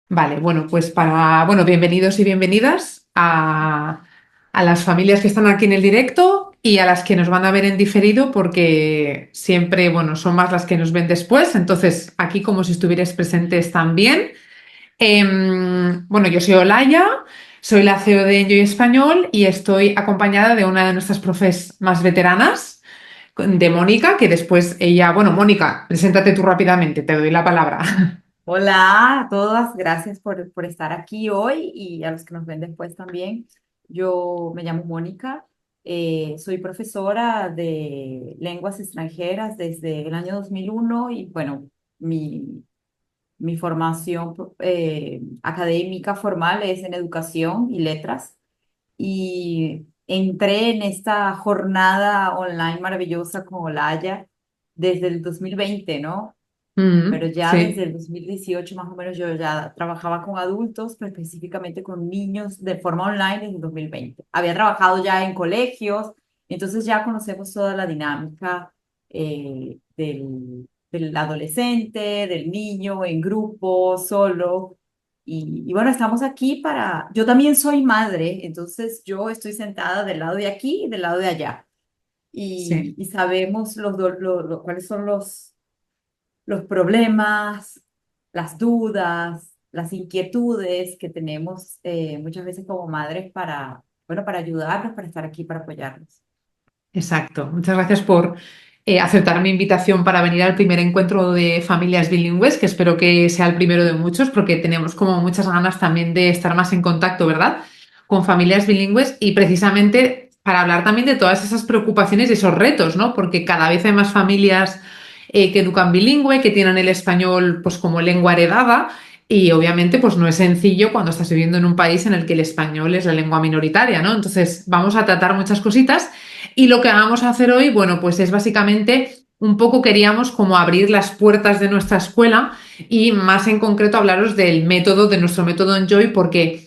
Vale, bueno, pues bienvenidos y bienvenidas a las familias que están aquí en el directo y a las que nos van a ver en diferido, porque siempre, bueno, son más las que nos ven después. Entonces, aquí como si estuvierais presentes también. Bueno, yo soy Olaya, soy la CEO de Enjoy Español y estoy acompañada de una de nuestras profes más veteranas, de Mónica, que después ella, bueno, Mónica, preséntate tú rápidamente, te doy la palabra. Hola a todas, gracias por estar aquí hoy y a los que nos ven después también. Yo me llamo Mónica, soy profesora de lenguas extranjeras desde el año 2001 y bueno, mi formación académica formal es en educación y letras y entré en esta jornada online maravillosa con Olaya desde el 2020, ¿no? Pero ya desde Sí. el 2018 más o menos yo ya trabajaba con adultos, pero específicamente con niños de forma online desde el 2020. Había trabajado ya en colegios, entonces ya conocemos toda la dinámica del adolescente, del niño en grupo, solo. Y bueno, estamos aquí para... Yo también soy madre, entonces yo estoy sentada del lado de aquí y del lado de allá. Sí. Y sabemos cuáles son los problemas, las dudas, las inquietudes que tenemos muchas veces como madres para, bueno, para ayudarnos, para estar aquí, para apoyarnos. Exacto. Muchas gracias por aceptar mi invitación para venir al primer encuentro de familias bilingües, que espero que sea el primero de muchos, porque tenemos como muchas ganas también de estar más en contacto, ¿verdad? Con familias bilingües y precisamente para hablar también de todas esas preocupaciones y esos retos, ¿no? Porque cada vez hay más familias que educan bilingüe, que tienen el español pues como lengua heredada. Y obviamente, pues no es sencillo cuando estás viviendo en un país en el que el español es la lengua minoritaria, ¿no? Entonces, vamos a tratar muchas cositas y lo que vamos a hacer hoy, bueno, pues es básicamente un poco queríamos como abrir las puertas de nuestra escuela y más en concreto hablaros del método, de nuestro método Enjoy, porque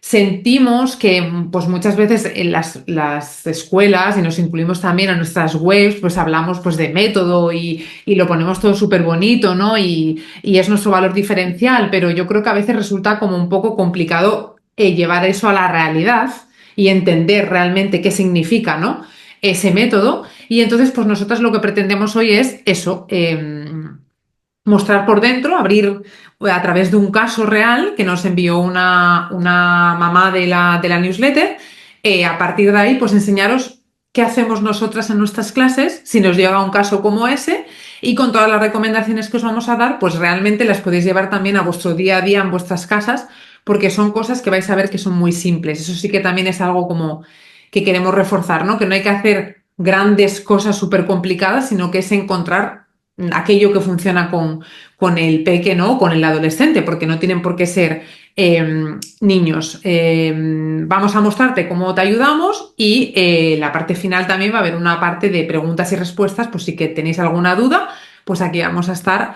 sentimos que pues muchas veces en las escuelas y nos incluimos también a nuestras webs, pues hablamos pues de método y lo ponemos todo súper bonito, ¿no? Y es nuestro valor diferencial, pero yo creo que a veces resulta como un poco complicado llevar eso a la realidad y entender realmente qué significa, ¿no? Ese método. Y entonces, pues nosotros lo que pretendemos hoy es eso, mostrar por dentro, abrir a través de un caso real que nos envió una mamá de la newsletter. A partir de ahí, pues enseñaros qué hacemos nosotras en nuestras clases, si nos llega un caso como ese, y con todas las recomendaciones que os vamos a dar, pues realmente las podéis llevar también a vuestro día a día en vuestras casas, porque son cosas que vais a ver que son muy simples. Eso sí que también es algo como que queremos reforzar, ¿no? Que no hay que hacer grandes cosas súper complicadas, sino que es encontrar aquello que funciona con el peque, ¿no? Con el adolescente, porque no tienen por qué ser niños. Vamos a mostrarte cómo te ayudamos y la parte final también va a haber una parte de preguntas y respuestas, pues si que tenéis alguna duda, pues aquí vamos a estar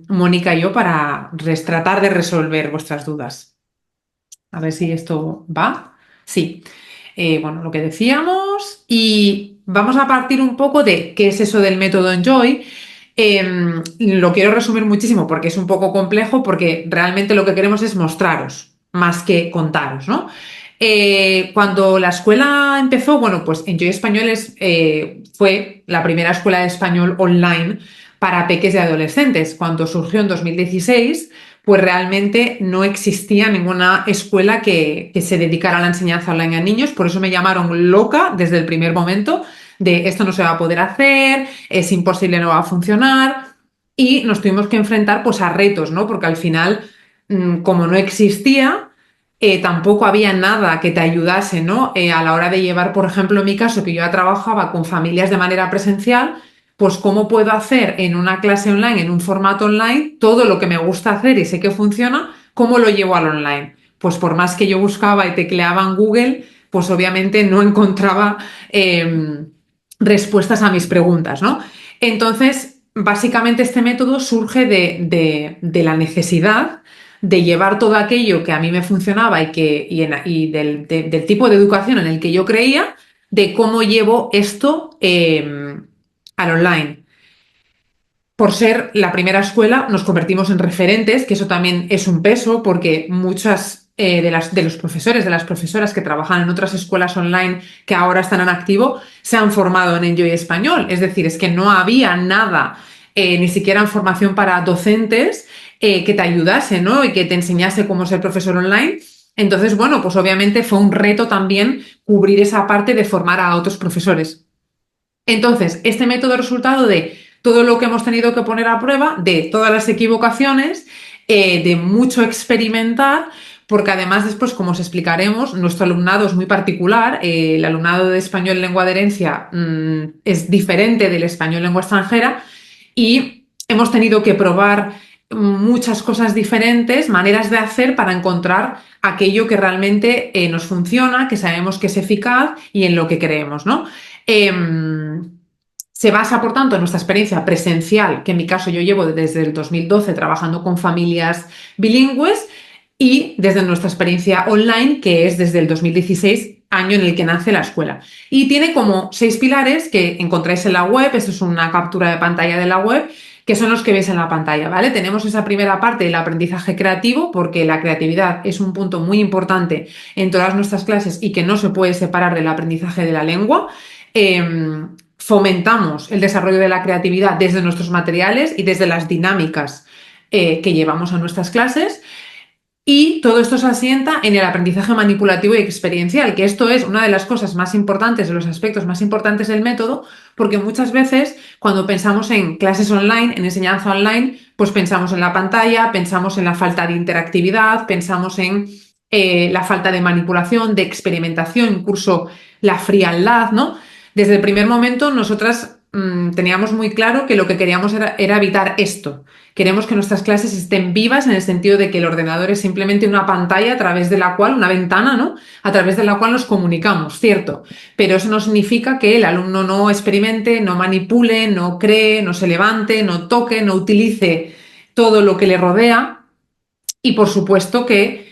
Mónica y yo para tratar de resolver vuestras dudas. A ver si esto va. Sí. Bueno, lo que decíamos y vamos a partir un poco de qué es eso del método Enjoy. Lo quiero resumir muchísimo porque es un poco complejo, porque realmente lo que queremos es mostraros más que contaros, ¿no? Cuando la escuela empezó, bueno, pues Enjoy Español fue la primera escuela de español online para peques y adolescentes. Cuando surgió en 2016, pues realmente no existía ninguna escuela que se dedicara a la enseñanza online a niños, por eso me llamaron loca desde el primer momento de esto no se va a poder hacer, es imposible, no va a funcionar, y nos tuvimos que enfrentar pues a retos, ¿no? Porque al final, como no existía, tampoco había nada que te ayudase, ¿no? A la hora de llevar, por ejemplo, en mi caso, que yo ya trabajaba con familias de manera presencial, pues cómo puedo hacer en una clase online, en un formato online, todo lo que me gusta hacer y sé que funciona, ¿cómo lo llevo al online? Pues por más que yo buscaba y tecleaba en Google, pues obviamente no encontraba respuestas a mis preguntas, ¿no? Entonces, básicamente este método surge de la necesidad de llevar todo aquello que a mí me funcionaba y del tipo de educación en el que yo creía, de cómo llevo esto al online. por ser la primera escuela, nos convertimos en referentes, que eso también es un peso, porque muchas de los profesores, de las profesoras que trabajan en otras escuelas online que ahora están en activo, se han formado en Enjoy Español. Es decir, es que no había nada, ni siquiera en formación para docentes, que te ayudase, ¿no? Y que te enseñase cómo ser profesor online. Entonces, bueno, pues obviamente fue un reto también cubrir esa parte de formar a otros profesores. Entonces, este método resultado de todo lo que hemos tenido que poner a prueba, de todas las equivocaciones, de mucho experimentar, porque además después, como os explicaremos, nuestro alumnado es muy particular. El alumnado de español lengua de herencia es diferente del español lengua extranjera y hemos tenido que probar muchas cosas diferentes, maneras de hacer para encontrar aquello que realmente nos funciona, que sabemos que es eficaz y en lo que creemos, ¿no? Se basa, por tanto, en nuestra experiencia presencial, que en mi caso yo llevo desde el 2012 trabajando con familias bilingües, y desde nuestra experiencia online, que es desde el 2016, año en el que nace la escuela. Y tiene como 6 pilares que encontráis en la web. Esto es una captura de pantalla de la web, que son los que veis en la pantalla, ¿vale? Tenemos esa primera parte del aprendizaje creativo, porque la creatividad es un punto muy importante en todas nuestras clases y que no se puede separar del aprendizaje de la lengua. Fomentamos el desarrollo de la creatividad desde nuestros materiales y desde las dinámicas que llevamos a nuestras clases. Y todo esto se asienta en el aprendizaje manipulativo y experiencial, que esto es una de las cosas más importantes, de los aspectos más importantes del método, porque muchas veces cuando pensamos en clases online, en enseñanza online, pues pensamos en la pantalla, pensamos en la falta de interactividad, pensamos en la falta de manipulación, de experimentación, incluso la frialdad, ¿no? Desde el primer momento nosotras teníamos muy claro que lo que queríamos era evitar esto. Queremos que nuestras clases estén vivas en el sentido de que el ordenador es simplemente una pantalla a través de la cual, una ventana, ¿no? A través de la cual nos comunicamos, cierto. Pero eso no significa que el alumno no experimente, no manipule, no cree, no se levante, no toque, no utilice todo lo que le rodea. Y por supuesto que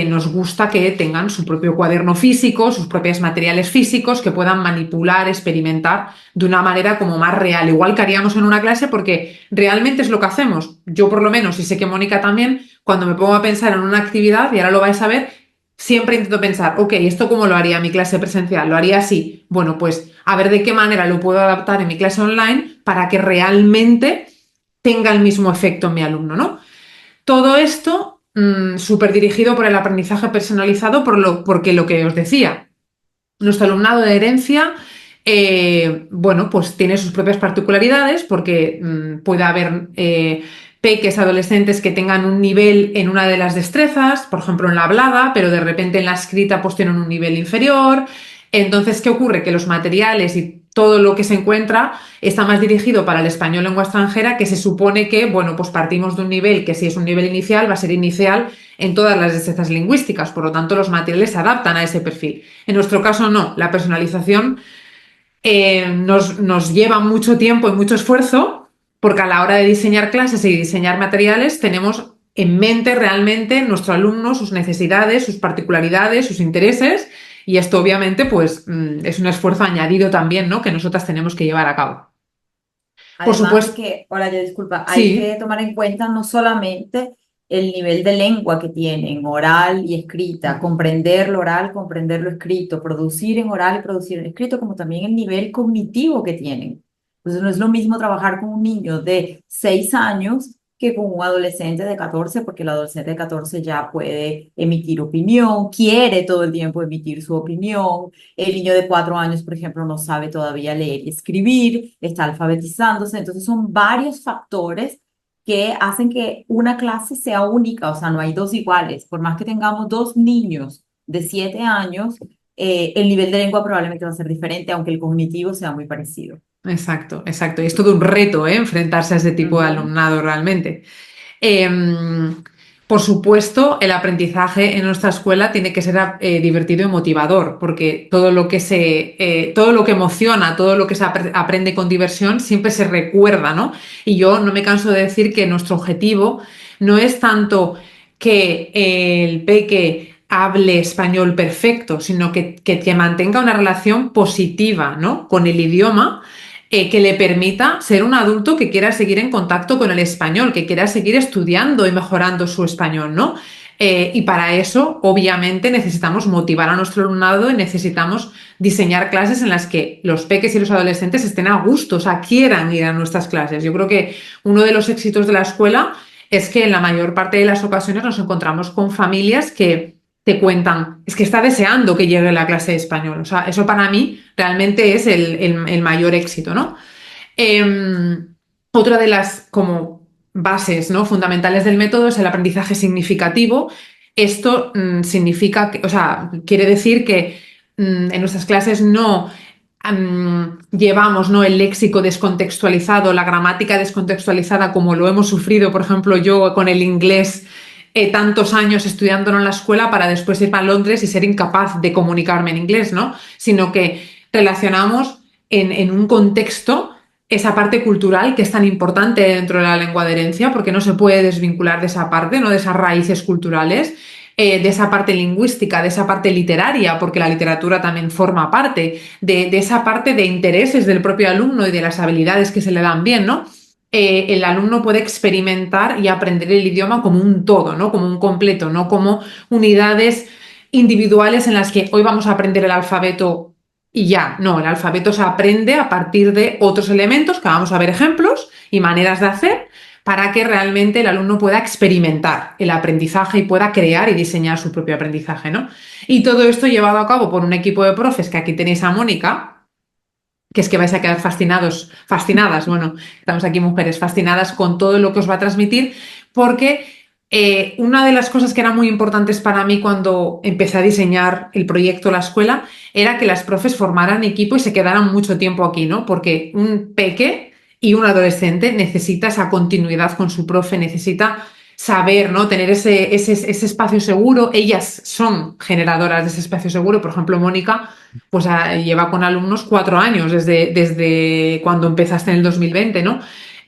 nos gusta que tengan su propio cuaderno físico, sus propios materiales físicos, que puedan manipular, experimentar de una manera como más real, igual que haríamos en una clase, porque realmente es lo que hacemos. Yo por lo menos, y sé que Mónica también, cuando me pongo a pensar en una actividad, y ahora lo vais a ver, siempre intento pensar, ok, ¿esto cómo lo haría mi clase presencial? ¿Lo haría así? Bueno, pues a ver de qué manera lo puedo adaptar en mi clase online para que realmente tenga el mismo efecto en mi alumno, ¿no? Todo esto súper dirigido por el aprendizaje personalizado, porque lo que os decía, nuestro alumnado de herencia, bueno, pues tiene sus propias particularidades, porque puede haber peques adolescentes que tengan un nivel en una de las destrezas, por ejemplo en la hablada, pero de repente en la escrita pues tienen un nivel inferior. Entonces, ¿qué ocurre? Que los materiales y todo lo que se encuentra está más dirigido para el español lengua extranjera, que se supone que, bueno, pues partimos de un nivel que, si es un nivel inicial, va a ser inicial en todas las destrezas lingüísticas. Por lo tanto, los materiales se adaptan a ese perfil. En nuestro caso, no. La personalización nos lleva mucho tiempo y mucho esfuerzo, porque a la hora de diseñar clases y diseñar materiales tenemos en mente realmente nuestro alumno, sus necesidades, sus particularidades, sus intereses, y esto obviamente pues es un esfuerzo añadido también, ¿no? Que nosotras tenemos que llevar a cabo. Por Además de supuesto, que, hola, yo disculpa, hay que sí, tomar en cuenta no solamente el nivel de lengua que tienen, oral y escrita, comprender lo oral, comprender lo escrito, producir en oral y producir en escrito, como también el nivel cognitivo que tienen. Entonces no es lo mismo trabajar con un niño de 6 años que con un adolescente de 14, porque el adolescente de 14 ya puede emitir opinión, quiere todo el tiempo emitir su opinión. El niño de 4 años, por ejemplo, no sabe todavía leer y escribir, está alfabetizándose. Entonces son varios factores que hacen que una clase sea única, o sea, no hay dos iguales. Por más que tengamos dos niños de 7 años, el nivel de lengua probablemente va a ser diferente, aunque el cognitivo sea muy parecido. exacto, exacto. Y es todo un reto, enfrentarse a ese tipo de Ujú. alumnado realmente. Por supuesto, el aprendizaje en nuestra escuela tiene que ser divertido y motivador, porque todo lo que emociona, todo lo que se aprende con diversión, siempre se recuerda, ¿no? Y yo no me canso de decir que nuestro objetivo no es tanto que el peque hable español perfecto, sino que mantenga una relación positiva, ¿no? Con el idioma, que le permita ser un adulto que quiera seguir en contacto con el español, que quiera seguir estudiando y mejorando su español, ¿no? Y para eso, obviamente, necesitamos motivar a nuestro alumnado y necesitamos diseñar clases en las que los peques y los adolescentes estén a gusto, o sea, quieran ir a nuestras clases. Yo creo que uno de los éxitos de la escuela es que en la mayor parte de las ocasiones nos encontramos con familias que te cuentan, es que está deseando que llegue la clase de español. O sea, eso para mí realmente es el mayor éxito, ¿no? Eh, Otra de las como bases, ¿no?, fundamentales del método es el aprendizaje significativo. Esto significa, o sea, quiere decir que en nuestras clases no llevamos, ¿no?, el léxico descontextualizado, la gramática descontextualizada, como lo hemos sufrido, por ejemplo, yo con el inglés tantos años estudiándolo en la escuela para después ir a Londres y ser incapaz de comunicarme en inglés, ¿no? Sino que relacionamos en un contexto esa parte cultural que es tan importante dentro de la lengua de herencia, porque no se puede desvincular de esa parte, ¿no?, de esas raíces culturales, de esa parte lingüística, de esa parte literaria, porque la literatura también forma parte, de esa parte de intereses del propio alumno y de las habilidades que se le dan bien, ¿no? El alumno puede experimentar y aprender el idioma como un todo, ¿no?, como un completo, no como unidades individuales en las que hoy vamos a aprender el alfabeto y ya. No, el alfabeto se aprende a partir de otros elementos que vamos a ver ejemplos y maneras de hacer para que realmente el alumno pueda experimentar el aprendizaje y pueda crear y diseñar su propio aprendizaje, ¿no? Y todo esto llevado a cabo por un equipo de profes, que aquí tenéis a Mónica, que es que vais a quedar fascinados, fascinadas, bueno, estamos aquí mujeres fascinadas con todo lo que os va a transmitir, porque una de las cosas que eran muy importantes para mí cuando empecé a diseñar el proyecto La Escuela era que las profes formaran equipo y se quedaran mucho tiempo aquí, ¿no? Porque un peque y un adolescente necesita esa continuidad con su profe, necesita saber, ¿no?, tener ese espacio seguro. Ellas son generadoras de ese espacio seguro. Por ejemplo, Mónica pues lleva con alumnos 4 años desde cuando empezaste en el 2020, ¿no?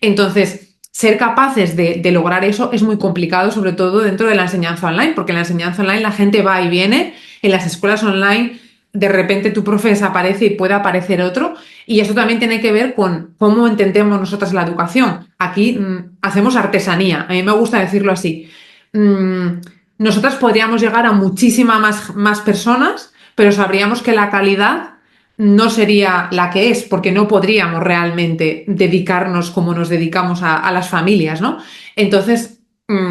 Entonces, ser capaces de lograr eso es muy complicado, sobre todo dentro de la enseñanza online, porque en la enseñanza online la gente va y viene, en las escuelas online de repente tu profe desaparece y puede aparecer otro, y eso también tiene que ver con cómo entendemos nosotras la educación. Aquí hacemos artesanía, a mí me gusta decirlo así. Mm, Nosotras podríamos llegar a muchísimas más personas, pero sabríamos que la calidad no sería la que es, porque no podríamos realmente dedicarnos como nos dedicamos a las familias, ¿no? Entonces,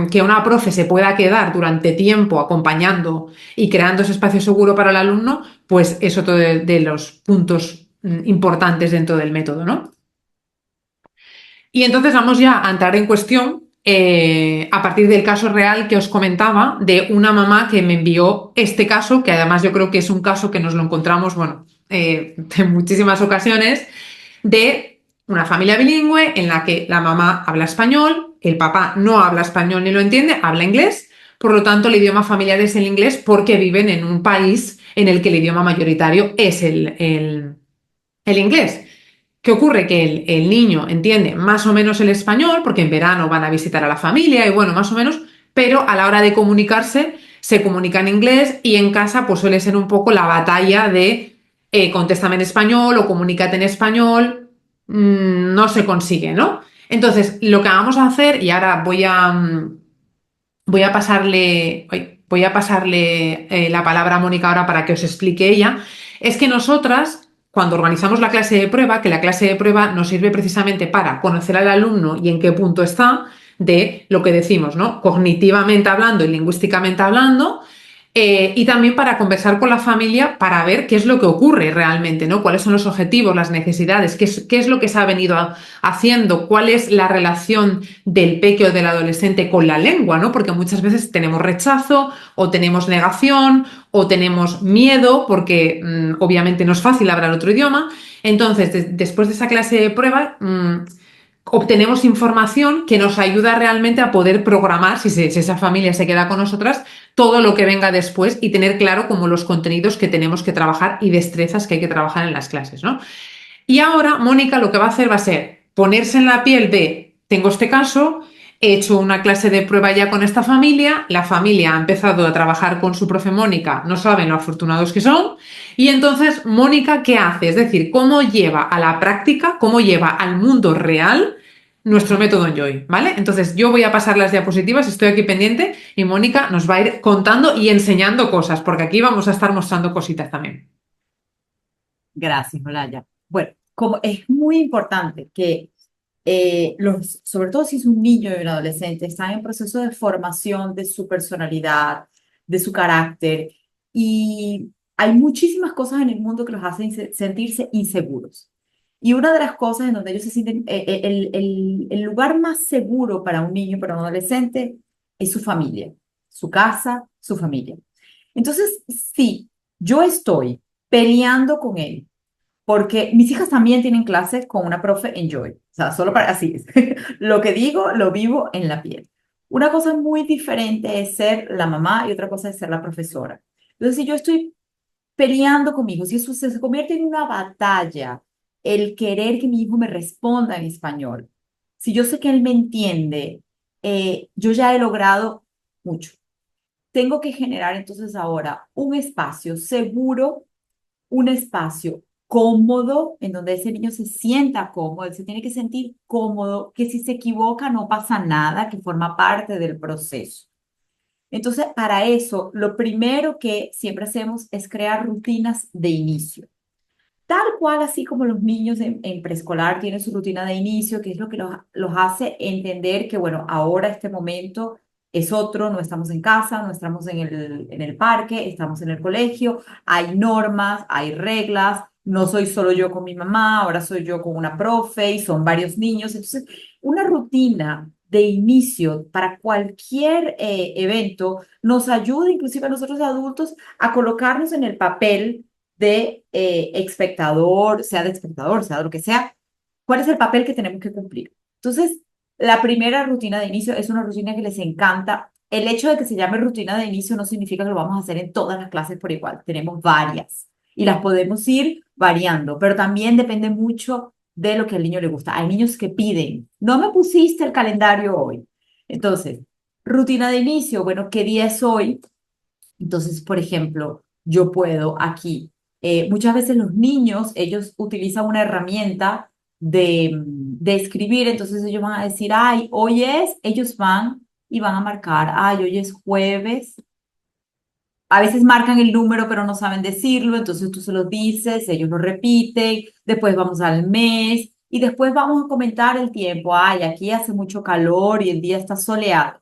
que una profe se pueda quedar durante tiempo acompañando y creando ese espacio seguro para el alumno, pues es otro de los puntos importantes dentro del método, ¿no? Y entonces vamos ya a entrar en cuestión a partir del caso real que os comentaba de una mamá que me envió este caso, que además yo creo que es un caso que nos lo encontramos, bueno, en muchísimas ocasiones, de una familia bilingüe en la que la mamá habla español, el papá no habla español ni lo entiende, habla inglés, por lo tanto el idioma familiar es el inglés porque viven en un país en el que el idioma mayoritario es el inglés. ¿Qué ocurre? Que el niño entiende más o menos el español, porque en verano van a visitar a la familia y bueno, más o menos, pero a la hora de comunicarse se comunica en inglés y en casa pues suele ser un poco la batalla de contéstame en español o comunícate en español, no se consigue, ¿no? Entonces, lo que vamos a hacer, y ahora voy a pasarle la palabra a Mónica ahora para que os explique ella, es que nosotras cuando organizamos la clase de prueba, que la clase de prueba nos sirve precisamente para conocer al alumno y en qué punto está de lo que decimos, ¿no?, cognitivamente hablando y lingüísticamente hablando, y también para conversar con la familia para ver qué es lo que ocurre realmente, ¿no?, cuáles son los objetivos, las necesidades, qué es lo que se ha venido haciendo, cuál es la relación del peque o del adolescente con la lengua, ¿no?, porque muchas veces tenemos rechazo o tenemos negación o tenemos miedo porque obviamente no es fácil hablar otro idioma. Entonces, después de esa clase de prueba, obtenemos información que nos ayuda realmente a poder programar, si esa familia se queda con nosotras, todo lo que venga después y tener claro como los contenidos que tenemos que trabajar y destrezas que hay que trabajar en las clases, ¿no? Y ahora Mónica lo que va a hacer va a ser ponerse en la piel de, tengo este caso, He hecho una clase de prueba ya con esta familia, la familia ha empezado a trabajar con su profe Mónica, no saben lo afortunados que son, y entonces Mónica, ¿qué hace? Es decir, cómo lleva a la práctica, cómo lleva al mundo real nuestro método Enjoy, ¿vale? Entonces yo voy a pasar las diapositivas, estoy aquí pendiente y Mónica nos va a ir contando y enseñando cosas, porque aquí vamos a estar mostrando cositas también. Gracias, Olaya. Bueno, como es muy importante que sobre todo si es un niño y un adolescente, están en proceso de formación de su personalidad, de su carácter, y hay muchísimas cosas en el mundo que los hacen sentirse inseguros. Y una de las cosas en donde ellos se sienten, el lugar más seguro para un niño, para un adolescente, es su familia, su casa, su familia. Entonces, sí, yo estoy peleando con él porque mis hijas también tienen clases con una profe en Joy. O sea, solo para así es. Lo que digo, lo vivo en la piel. Una cosa muy diferente es ser la mamá y otra cosa es ser la profesora. Entonces, si yo estoy peleando con mi hijo, si eso se convierte en una batalla, el querer que mi hijo me responda en español, si yo sé que él me entiende, yo ya he logrado mucho. Tengo que generar entonces ahora un espacio seguro, un espacio cómodo en donde ese niño se sienta cómodo, él se tiene que sentir cómodo, que si se equivoca no pasa nada, que forma parte del proceso. Entonces, para eso, lo primero que siempre hacemos es crear rutinas de inicio. Tal cual, así como los niños en preescolar tienen su rutina de inicio, que es lo que los hace entender que, bueno, ahora este momento es otro, no estamos en casa, no estamos en el parque, estamos en el colegio, hay normas, hay reglas, no soy solo yo con mi mamá, ahora soy yo con una profe y son varios niños. Entonces, una rutina de inicio para cualquier evento nos ayuda inclusive a nosotros adultos a colocarnos en el papel de espectador, sea de lo que sea, cuál es el papel que tenemos que cumplir. Entonces, la primera rutina de inicio es una rutina que les encanta. El hecho de que se llame rutina de inicio no significa que lo vamos a hacer en todas las clases por igual. Tenemos varias y las podemos ir variando, pero también depende mucho de lo que al niño le gusta. Hay niños que piden, no me pusiste el calendario hoy. Entonces, rutina de inicio, bueno, ¿qué día es hoy? Entonces, por ejemplo, yo puedo aquí, muchas veces los niños, ellos utilizan una herramienta de escribir, entonces ellos van a decir, ay, hoy es, ellos van y van a marcar, ay, hoy es jueves. A veces marcan el número, pero no saben decirlo, entonces tú se lo dices, ellos lo repiten, después vamos al mes y después vamos a comentar el tiempo, ay, aquí hace mucho calor y el día está soleado.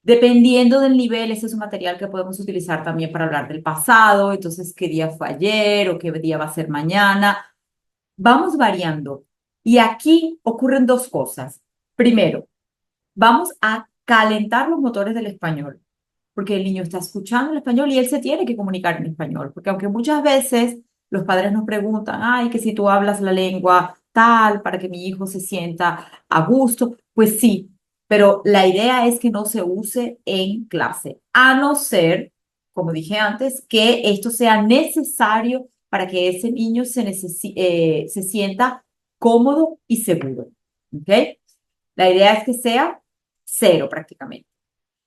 Dependiendo del nivel, ese es un material que podemos utilizar también para hablar del pasado, entonces qué día fue ayer o qué día va a ser mañana. Vamos variando. Y aquí ocurren dos cosas. Primero, vamos a calentar los motores del español, porque el niño está escuchando el español y él se tiene que comunicar en español, porque aunque muchas veces los padres nos preguntan, ay, que si tú hablas la lengua tal para que mi hijo se sienta a gusto, pues sí, pero la idea es que no se use en clase, a no ser, como dije antes, que esto sea necesario para que ese niño se sienta cómodo y seguro. ¿Ok? La idea es que sea cero prácticamente.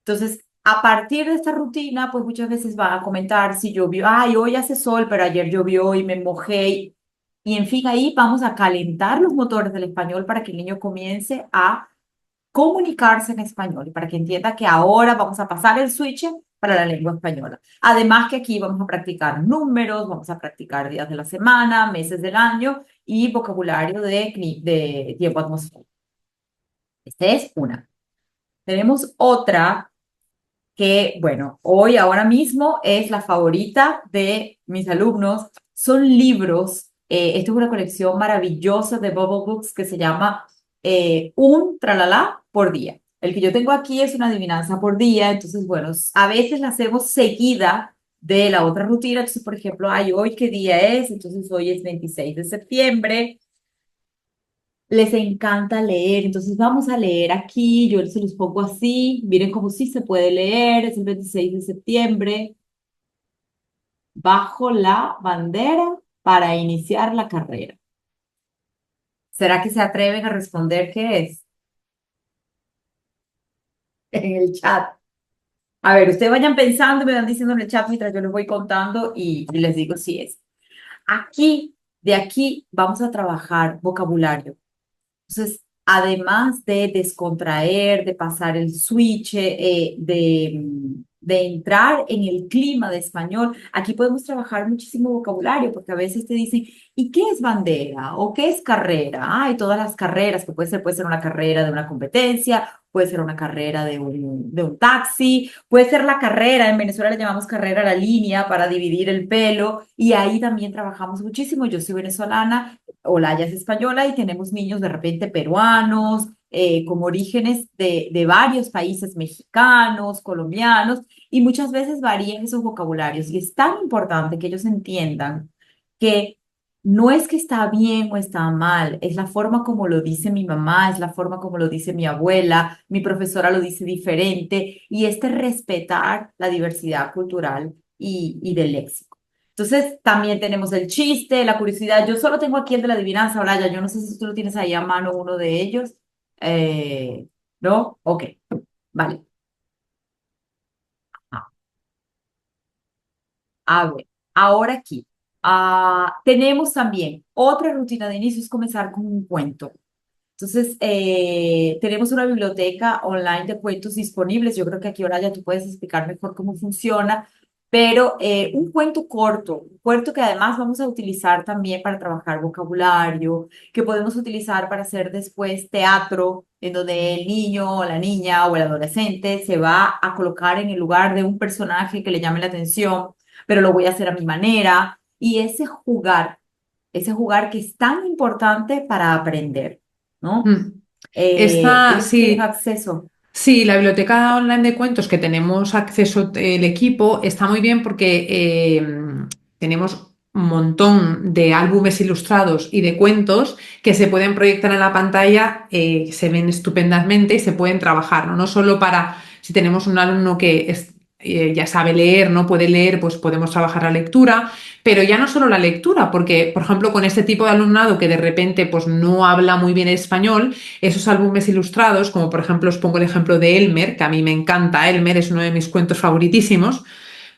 Entonces, a partir de esta rutina, pues muchas veces van a comentar si llovió, ay, hoy hace sol, pero ayer llovió y me mojé. Y en fin, ahí vamos a calentar los motores del español para que el niño comience a comunicarse en español y para que entienda que ahora vamos a pasar el switch para la lengua española. Además que aquí vamos a practicar números, vamos a practicar días de la semana, meses del año y vocabulario de tiempo atmosférico. Esta es una. Tenemos otra que, bueno, hoy, ahora mismo, es la favorita de mis alumnos. Son libros. Esta es una colección maravillosa de Bubble Books que se llama Un Tralala por día. El que yo tengo aquí es una adivinanza por día, entonces, bueno, a veces la hacemos seguida de la otra rutina. Entonces, por ejemplo, ay, hoy qué día es, entonces hoy es 26 de septiembre. Les encanta leer, entonces vamos a leer aquí, yo se los pongo así, miren cómo sí se puede leer, es el 26 de septiembre, bajo la bandera para iniciar la carrera. ¿Será que se atreven a responder qué es? en el chat. A ver, ustedes vayan pensando, me van diciendo en el chat mientras yo les voy contando y les digo si es. Aquí, de aquí, vamos a trabajar vocabulario. Entonces, además de descontraer, de pasar el switch, de entrar en el clima de español, aquí podemos trabajar muchísimo vocabulario, porque a veces te dicen, ¿y qué es bandera? ¿O qué es carrera? Hay todas las carreras, que puede ser una carrera de una competencia, puede ser una carrera de un taxi, puede ser la carrera, en Venezuela le llamamos carrera a la línea para dividir el pelo, y ahí también trabajamos muchísimo. Yo soy venezolana, Olaya es española y tenemos niños de repente peruanos, con orígenes de varios países mexicanos, colombianos, y muchas veces varían esos vocabularios. Y es tan importante que ellos entiendan que no es que está bien o está mal, es la forma como lo dice mi mamá, es la forma como lo dice mi abuela, mi profesora lo dice diferente, y este respetar la diversidad cultural y del léxico. Entonces, también tenemos el chiste, la curiosidad. Yo solo tengo aquí el de la adivinanza, Olaya. Yo no sé si tú lo tienes ahí a mano, uno de ellos. Eh, ¿No? Ok, vale. Ah, a ver, ahora aquí. Tenemos también otra rutina de inicio, es comenzar con un cuento. Entonces, tenemos una biblioteca online de cuentos disponibles. Yo creo que aquí, ahora ya tú puedes explicar mejor cómo funciona, pero un cuento corto, un cuento que además vamos a utilizar también para trabajar vocabulario, que podemos utilizar para hacer después teatro, en donde el niño o la niña o el adolescente se va a colocar en el lugar de un personaje que le llame la atención, pero lo voy a hacer a mi manera. Y ese jugar que es tan importante para aprender, ¿no? Mm. Esta, Ellos tienen sí, acceso. sí, la biblioteca online de cuentos que tenemos acceso el equipo está muy bien porque tenemos un montón de álbumes ilustrados y de cuentos que se pueden proyectar en la pantalla, se ven estupendamente y se pueden trabajar, ¿no? No solo para si tenemos un alumno que ya sabe leer, no puede leer, pues podemos trabajar la lectura, pero ya no solo la lectura, porque, por ejemplo, con este tipo de alumnado que de repente pues, no habla muy bien español, esos álbumes ilustrados, como por ejemplo os pongo el ejemplo de Elmer, que a mí me encanta, Elmer es uno de mis cuentos favoritísimos,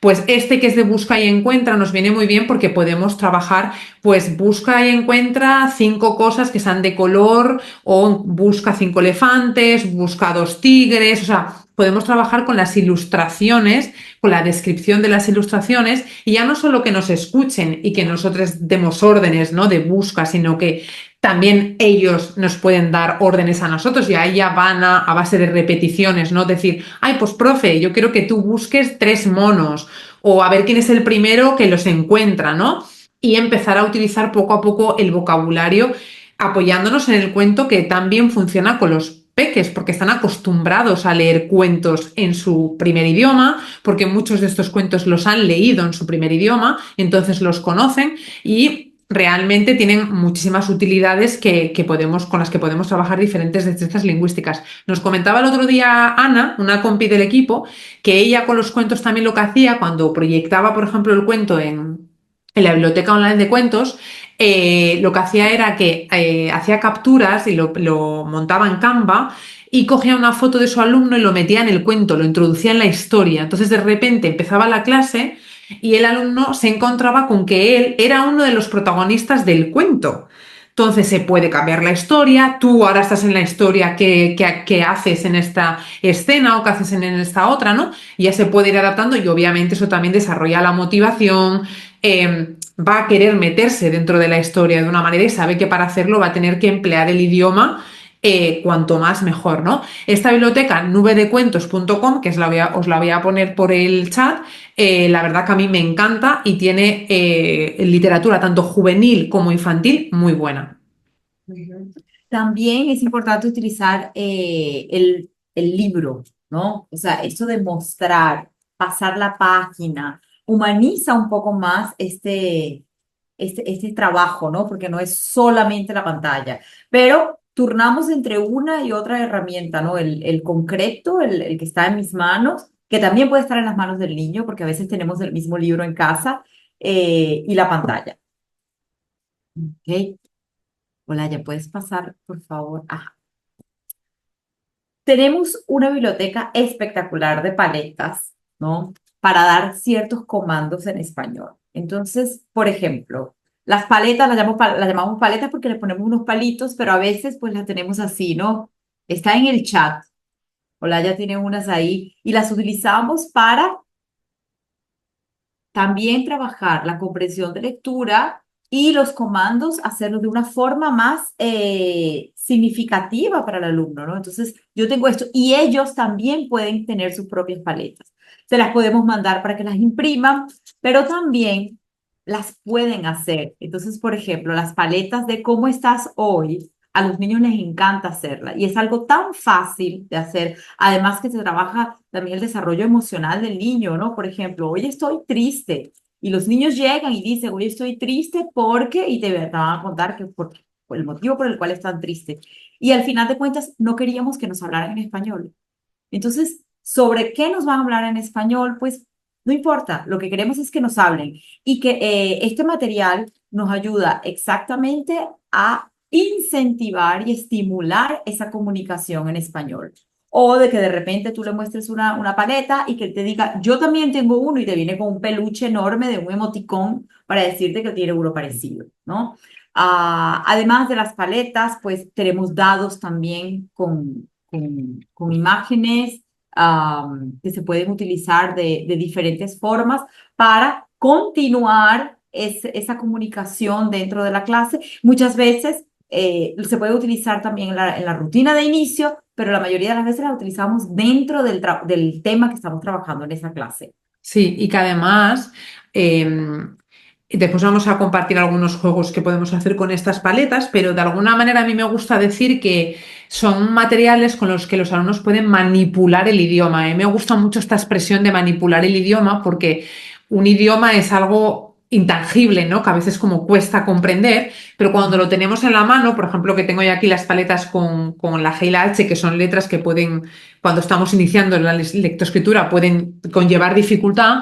pues este que es de busca y encuentra nos viene muy bien porque podemos trabajar, pues busca y encuentra 5 cosas que sean de color o busca 5 elefantes, busca 2 tigres, o sea, podemos trabajar con las ilustraciones, con la descripción de las ilustraciones y ya no solo que nos escuchen y que nosotros demos órdenes, ¿no? De busca, sino que también ellos nos pueden dar órdenes a nosotros y ahí ya van a base de repeticiones, ¿no? Decir, ay, pues profe, yo quiero que tú busques 3 monos o a ver quién es el primero que los encuentra, ¿no? Y empezar a utilizar poco a poco el vocabulario apoyándonos en el cuento que también funciona con los peques, porque están acostumbrados a leer cuentos en su primer idioma, porque muchos de estos cuentos los han leído en su primer idioma, entonces los conocen y realmente tienen muchísimas utilidades con las que podemos trabajar diferentes destrezas lingüísticas. Nos comentaba el otro día Ana, una compi del equipo, que ella con los cuentos también lo que hacía cuando proyectaba, por ejemplo, el cuento en la biblioteca online de cuentos, lo que hacía era que hacía capturas y lo montaba en Canva y cogía una foto de su alumno y lo metía en el cuento, lo introducía en la historia. Entonces de repente empezaba la clase y el alumno se encontraba con que él era uno de los protagonistas del cuento. Entonces se puede cambiar la historia, tú ahora estás en la historia que haces en esta escena o que haces en esta otra, ¿no? Y ya se puede ir adaptando y obviamente eso también desarrolla la motivación, va a querer meterse dentro de la historia de una manera y sabe que para hacerlo va a tener que emplear el idioma cuanto más mejor, ¿no? Esta biblioteca nubedecuentos.com, que os la voy a poner por el chat, la verdad que a mí me encanta y tiene literatura tanto juvenil como infantil muy buena. Ujú. También es importante utilizar el libro, ¿no? O sea, esto de mostrar, pasar la página, humaniza un poco más este trabajo, ¿no? Porque no es solamente la pantalla, pero turnamos entre una y otra herramienta, ¿no? El concreto, el que está en mis manos, que también puede estar en las manos del niño, porque a veces tenemos el mismo libro en casa, y la pantalla. ¿Ok? Hola, ¿ya puedes pasar, por favor? Ah, tenemos una biblioteca espectacular de paletas, ¿no? Para dar ciertos comandos en español. Entonces, por ejemplo, las paletas las llamamos paletas porque le ponemos unos palitos, pero a veces pues las tenemos así, ¿no? Está en el chat. Hola, ya tiene unas ahí y las utilizamos para también trabajar la comprensión de lectura y los comandos, hacerlo de una forma más significativa para el alumno, ¿no? Entonces, yo tengo esto y ellos también pueden tener sus propias paletas. Se las podemos mandar para que las impriman, pero también las pueden hacer. Entonces, por ejemplo, las paletas de cómo estás hoy, a los niños les encanta hacerla y es algo tan fácil de hacer. Además que se trabaja también el desarrollo emocional del niño, ¿no? Por ejemplo, hoy estoy triste y los niños llegan y dicen, hoy estoy triste porque, y te van a contar que por el motivo por el cual están tristes. Y al final de cuentas, no queríamos que nos hablaran en español. Entonces, ¿sobre qué nos van a hablar en español? Pues no importa, lo que queremos es que nos hablen y que este material nos ayuda exactamente a incentivar y estimular esa comunicación en español. O de que de repente tú le muestres una paleta y que él te diga, yo también tengo uno y te viene con un peluche enorme de un emoticón para decirte que tiene uno parecido, ¿no? Además de las paletas, pues tenemos dados también con imágenes que se pueden utilizar de diferentes formas para continuar esa comunicación dentro de la clase. Muchas veces se puede utilizar también en la rutina de inicio, pero la mayoría de las veces la utilizamos dentro del tema que estamos trabajando en esa clase. Sí, y que además después vamos a compartir algunos juegos que podemos hacer con estas paletas, pero de alguna manera a mí me gusta decir que son materiales con los que los alumnos pueden manipular el idioma. Me gusta mucho esta expresión de manipular el idioma porque un idioma es algo intangible, ¿no? Que a veces como cuesta comprender, pero cuando lo tenemos en la mano, por ejemplo, que tengo yo aquí las paletas con la G y la H, que son letras que pueden, cuando estamos iniciando la lectoescritura, pueden conllevar dificultad.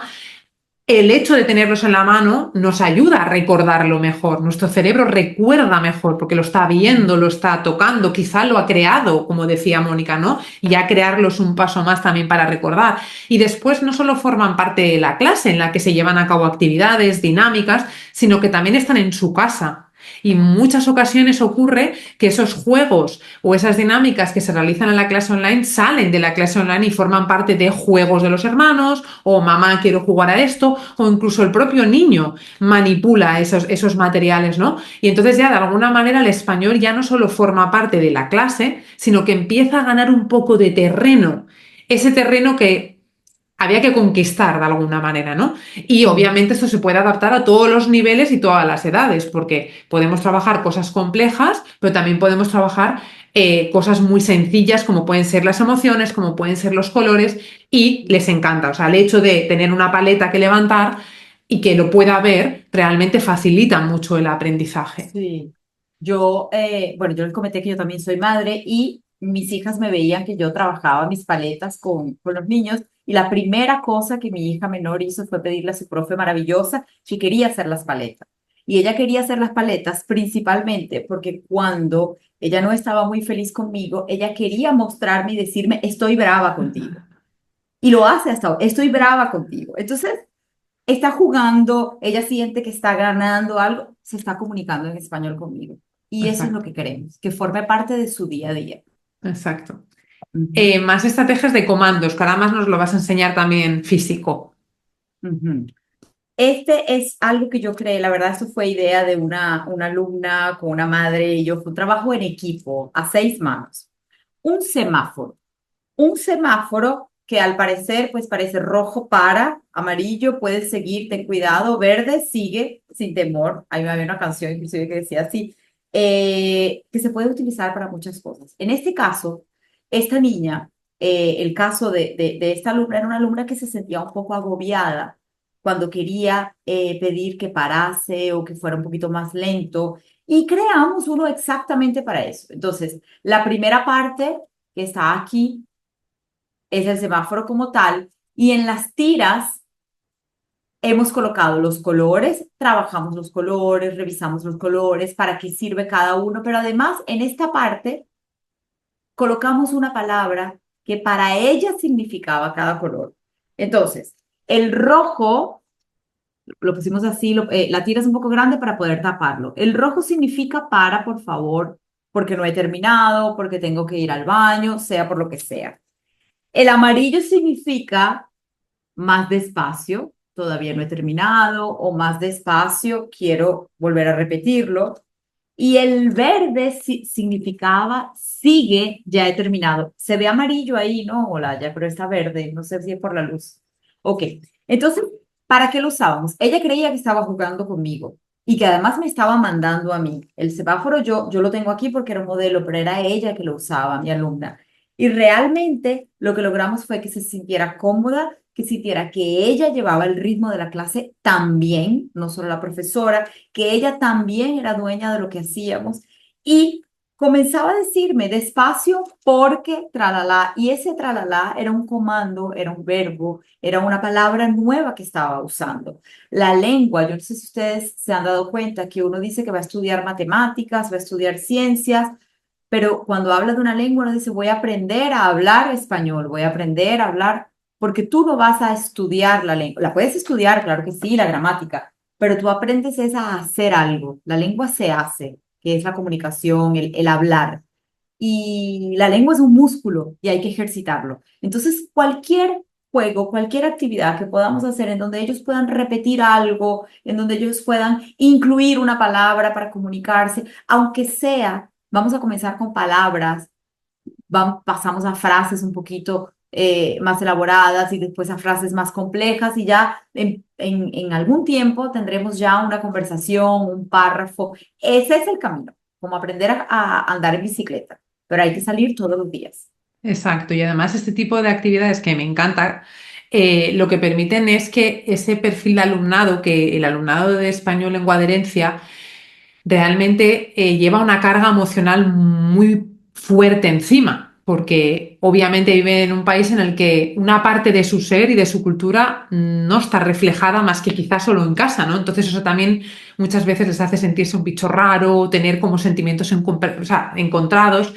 El hecho de tenerlos en la mano nos ayuda a recordarlo mejor. Nuestro cerebro recuerda mejor porque lo está viendo, lo está tocando, quizá lo ha creado, como decía Mónica, ¿no? Y ya crearlo es un paso más también para recordar. Y después no solo forman parte de la clase en la que se llevan a cabo actividades, dinámicas, sino que también están en su casa. Y en muchas ocasiones ocurre que esos juegos o esas dinámicas que se realizan en la clase online salen de la clase online y forman parte de juegos de los hermanos, o mamá quiero jugar a esto, o incluso el propio niño manipula esos materiales, ¿no? Y entonces ya de alguna manera el español ya no solo forma parte de la clase, sino que empieza a ganar un poco de terreno, ese terreno que había que conquistar de alguna manera, ¿no? Y obviamente esto se puede adaptar a todos los niveles y todas las edades, porque podemos trabajar cosas complejas, pero también podemos trabajar cosas muy sencillas como pueden ser las emociones, como pueden ser los colores, y les encanta. O sea, el hecho de tener una paleta que levantar y que lo pueda ver realmente facilita mucho el aprendizaje. Sí, bueno, yo les comenté que yo también soy madre y mis hijas me veían que yo trabajaba mis paletas con los niños y la primera cosa que mi hija menor hizo fue pedirle a su profe maravillosa si quería hacer las paletas. Y ella quería hacer las paletas principalmente porque cuando ella no estaba muy feliz conmigo, ella quería mostrarme y decirme, estoy brava contigo. Y lo hace hasta hoy, estoy brava contigo. Entonces, está jugando, ella siente que está ganando algo, se está comunicando en español conmigo. Y eso es lo Exacto, que queremos, que forme parte de su día a día. exacto. Ujú, Más estrategias de comandos, que ahora más nos lo vas a enseñar también físico. ujú. Este es algo que yo creé, la verdad, esto fue idea de una alumna con una madre y yo, fue un trabajo en equipo, a 6 manos. Un semáforo. Un semáforo que al parecer, pues parece rojo para, amarillo, puedes seguir, ten cuidado, verde, sigue sin temor. Ahí había una canción inclusive que decía así, que se puede utilizar para muchas cosas. En este caso, esta niña, el caso de esta alumna era una alumna que se sentía un poco agobiada cuando quería pedir que parase o que fuera un poquito más lento. Y creamos uno exactamente para eso. Entonces, la primera parte que está aquí es el semáforo como tal, y en las tiras hemos colocado los colores, trabajamos los colores, revisamos los colores, para qué sirve cada uno, pero además en esta parte colocamos una palabra que para ella significaba cada color. Entonces, el rojo, lo pusimos así, la tira es un poco grande para poder taparlo. El rojo significa para, por favor, porque no he terminado, porque tengo que ir al baño, sea por lo que sea. El amarillo significa más despacio, todavía no he terminado, o más despacio, quiero volver a repetirlo. Y el verde significaba sigue, ya he terminado. Se ve amarillo ahí, ¿no, Olaya? Pero está verde, no sé si es por la luz. Ok, entonces, ¿para qué lo usábamos? Ella creía que estaba jugando conmigo y que además me estaba mandando a mí. El semáforo yo lo tengo aquí porque era un modelo, pero era ella que lo usaba, mi alumna. Y realmente lo que logramos fue que se sintiera cómoda, que sintiera que ella llevaba el ritmo de la clase también, no solo la profesora, que ella también era dueña de lo que hacíamos y comenzaba a decirme despacio porque tralala, y ese tralala era un comando, era un verbo, era una palabra nueva que estaba usando. La lengua, yo no sé si ustedes se han dado cuenta que uno dice que va a estudiar matemáticas, va a estudiar ciencias, pero cuando habla de una lengua uno dice voy a aprender a hablar español, voy a aprender a hablar, porque tú no vas a estudiar la lengua, la puedes estudiar, claro que sí, la gramática, pero tú aprendes es a hacer algo. La lengua se hace, que es la comunicación, el hablar. Y la lengua es un músculo y hay que ejercitarlo. Entonces, cualquier juego, cualquier actividad que podamos hacer en donde ellos puedan repetir algo, en donde ellos puedan incluir una palabra para comunicarse, aunque sea, vamos a comenzar con palabras, pasamos a frases un poquito más elaboradas y después a frases más complejas y ya en algún tiempo tendremos ya una conversación, un párrafo. Ese es el camino, como aprender a andar en bicicleta, pero hay que salir todos los días. Exacto, y además este tipo de actividades que me encanta, lo que permiten es que ese perfil de alumnado, que el alumnado de español lengua de herencia, realmente lleva una carga emocional muy fuerte encima, porque obviamente vive en un país en el que una parte de su ser y de su cultura no está reflejada más que quizás solo en casa, ¿no? Entonces eso también muchas veces les hace sentirse un bicho raro, tener como sentimientos o sea, encontrados.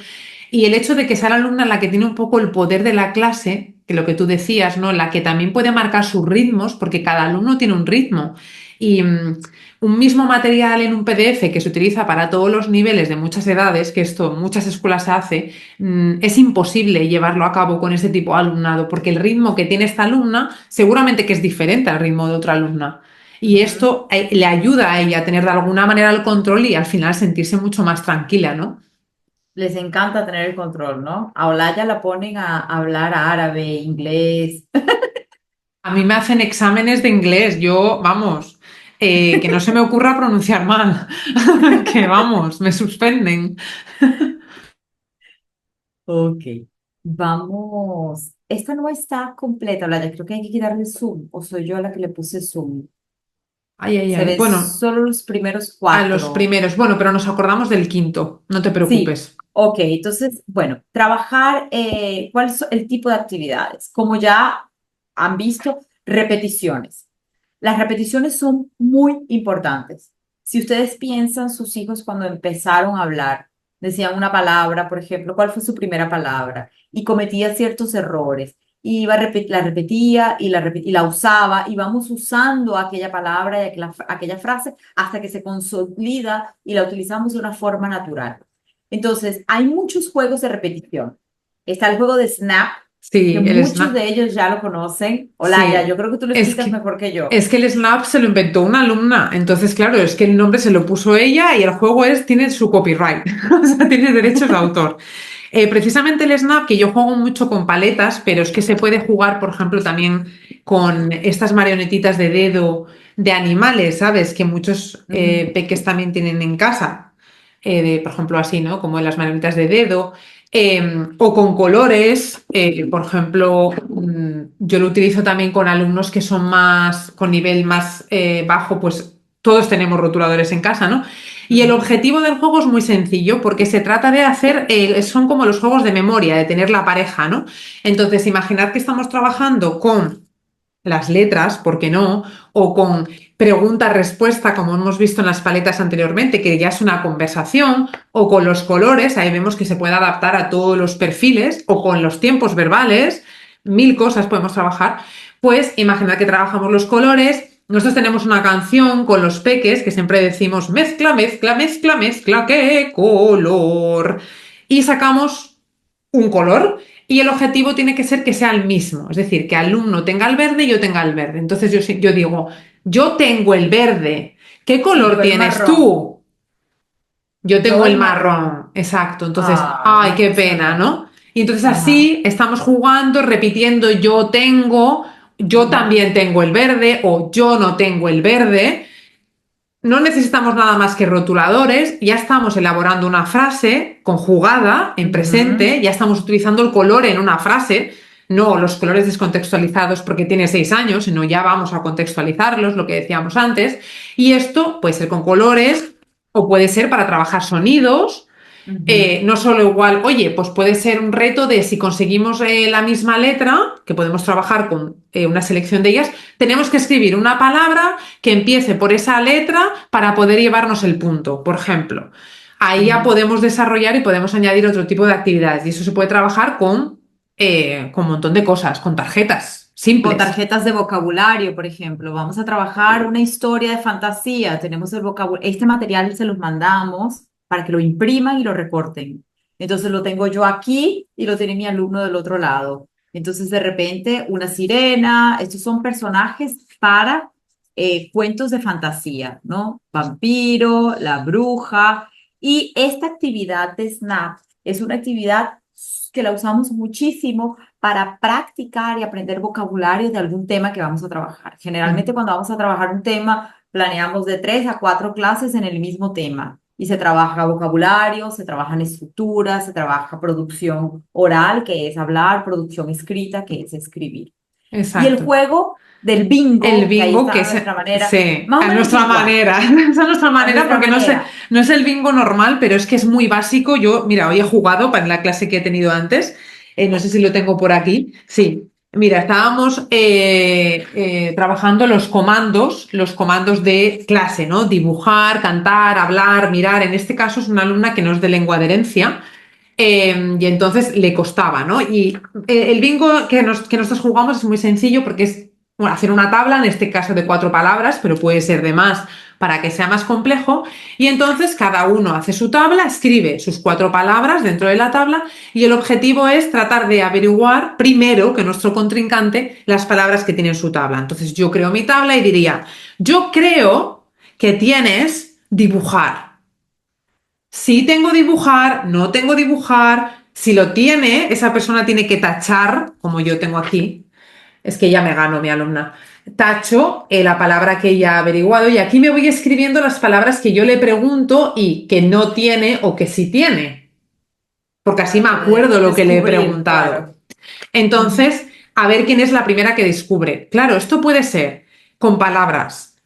Y el hecho de que sea la alumna la que tiene un poco el poder de la clase, que lo que tú decías, ¿no? La que también puede marcar sus ritmos, porque cada alumno tiene un ritmo. Y un mismo material en un PDF que se utiliza para todos los niveles de muchas edades, que esto en muchas escuelas se hace, es imposible llevarlo a cabo con este tipo de alumnado, porque el ritmo que tiene esta alumna seguramente que es diferente al ritmo de otra alumna. Y Ujú. esto le ayuda a ella a tener de alguna manera el control y al final sentirse mucho más tranquila, ¿no? Les encanta tener el control, ¿no? A Olaya la ponen a hablar árabe, inglés. A mí me hacen exámenes de inglés, yo, vamos, que no se me ocurra pronunciar mal, que vamos, me suspenden. Ok, vamos. Esta no está completa, Olaya. Creo que hay que quitarle zoom. ¿O soy yo la que le puse zoom? Ay, ay, Se ay. ven Bueno, solo los primeros a los cuatro. primeros. Bueno, pero nos acordamos del quinto, no te Sí, preocupes. ok. Entonces, bueno, trabajar, ¿cuál es el tipo de actividades? Como ya han visto, repeticiones. Las repeticiones son muy importantes. Si ustedes piensan, sus hijos cuando empezaron a hablar, decían una palabra, por ejemplo, ¿cuál fue su primera palabra? Y cometía ciertos errores. Y iba a la repetía y y la usaba y vamos usando aquella palabra y aquella frase hasta que se consolida y la utilizamos de una forma natural. Entonces, hay muchos juegos de repetición. Está el juego de Snap, que Sí, el muchos snap. de ellos ya lo conocen. Olaya, Sí, yo creo que tú lo es explicas que, mejor que yo. es que el snap se lo inventó una alumna. Entonces, claro, es que el nombre se lo puso ella y el juego tiene su copyright, o sea, tiene derechos de autor. Precisamente el snap, que yo juego mucho con paletas, pero es que se puede jugar, por ejemplo, también con estas marionetitas de dedo de animales, ¿sabes? Que muchos Ujú. peques también tienen en casa. Por ejemplo, así, ¿no? Como las marionetas de dedo. O con colores, por ejemplo, yo lo utilizo también con alumnos que son más, con nivel más bajo, pues todos tenemos rotuladores en casa, ¿no? Y el Ujú. objetivo del juego es muy sencillo porque se trata de hacer, son como los juegos de memoria, de tener la pareja, ¿no? Entonces, imaginad que estamos trabajando con las letras, ¿por qué no? O con pregunta-respuesta, como hemos visto en las paletas anteriormente, que ya es una conversación, o con los colores, ahí vemos que se puede adaptar a todos los perfiles, o con los tiempos verbales, mil cosas podemos trabajar. Pues imaginad que trabajamos los colores. Nosotros tenemos una canción con los peques que siempre decimos mezcla, mezcla, mezcla, mezcla, ¿qué color? Y sacamos un color y el objetivo tiene que ser que sea el mismo, es decir, que el alumno tenga el verde y yo tenga el verde. Entonces yo digo, yo tengo el verde, ¿qué Sí, color yo el tienes marrón. tú? Yo Yo tengo el el marrón. marrón, exacto. Entonces, Ay, ay, no qué pena, funcionó. ¿no? Y entonces Ajá. así estamos jugando, repitiendo yo tengo, yo Ujú, también tengo el verde o yo no tengo el verde. No necesitamos nada más que rotuladores, ya estamos elaborando una frase conjugada en ujú. presente, ya estamos utilizando el color en una frase, no los colores descontextualizados porque tiene 6 años, sino ya vamos a contextualizarlos, lo que decíamos antes. Y esto puede ser con colores o puede ser para trabajar sonidos. Ujú, No solo igual, oye, pues puede ser un reto de si conseguimos la misma letra, que podemos trabajar con una selección de ellas, tenemos que escribir una palabra que empiece por esa letra para poder llevarnos el punto, por ejemplo. Ahí ya ujú. podemos desarrollar y podemos añadir otro tipo de actividades y eso se puede trabajar con un montón de cosas, con tarjetas Con simples. tarjetas de vocabulario, por ejemplo, vamos a trabajar una historia de fantasía. Tenemos el vocabulario, este material se los mandamos para que lo impriman y lo recorten. Entonces lo tengo yo aquí y lo tiene mi alumno del otro lado. Entonces de repente una sirena, estos son personajes para cuentos de fantasía, ¿no? Vampiro, la bruja. Y esta actividad de Snap es una actividad que la usamos muchísimo para practicar y aprender vocabulario de algún tema que vamos a trabajar. Generalmente cuando vamos a trabajar un tema, planeamos de 3 a 4 clases en el mismo tema y se trabaja vocabulario, se trabajan estructuras, se trabaja producción oral, que es hablar, producción escrita, que es escribir. Y el Exacto. juego del El bingo, que ahí bingo, está que a es, nuestra manera, sí, más o a menos nuestra igual, manera, es a nuestra a manera nuestra porque manera. no es el bingo normal, pero es que es muy básico. Yo, mira, hoy he jugado para la clase que he tenido antes, no sé si lo tengo por aquí, sí. Mira, estábamos trabajando los comandos de clase, ¿no? Dibujar, cantar, hablar, mirar. En este caso es una alumna que no es de lengua de herencia, y entonces le costaba, ¿no? Y el bingo que nosotros jugamos es muy sencillo porque es bueno, hacer una tabla, en este caso de 4 palabras, pero puede ser de más para que sea más complejo. Y entonces cada uno hace su tabla, escribe sus 4 palabras dentro de la tabla y el objetivo es tratar de averiguar primero que nuestro contrincante las palabras que tiene en su tabla. Entonces yo creo mi tabla y diría, yo creo que tienes dibujar. Si tengo dibujar, no tengo dibujar. Si lo tiene, esa persona tiene que tachar, como yo tengo aquí. Es que ya me gano mi alumna. Tacho la palabra que ella ha averiguado y aquí me voy escribiendo las palabras que yo le pregunto y que no tiene o que sí tiene, porque así Para me poder acuerdo lo que le he descubrir, preguntado. claro. Ujú, Entonces, a ver quién es la primera que descubre. Claro, esto puede ser con palabras,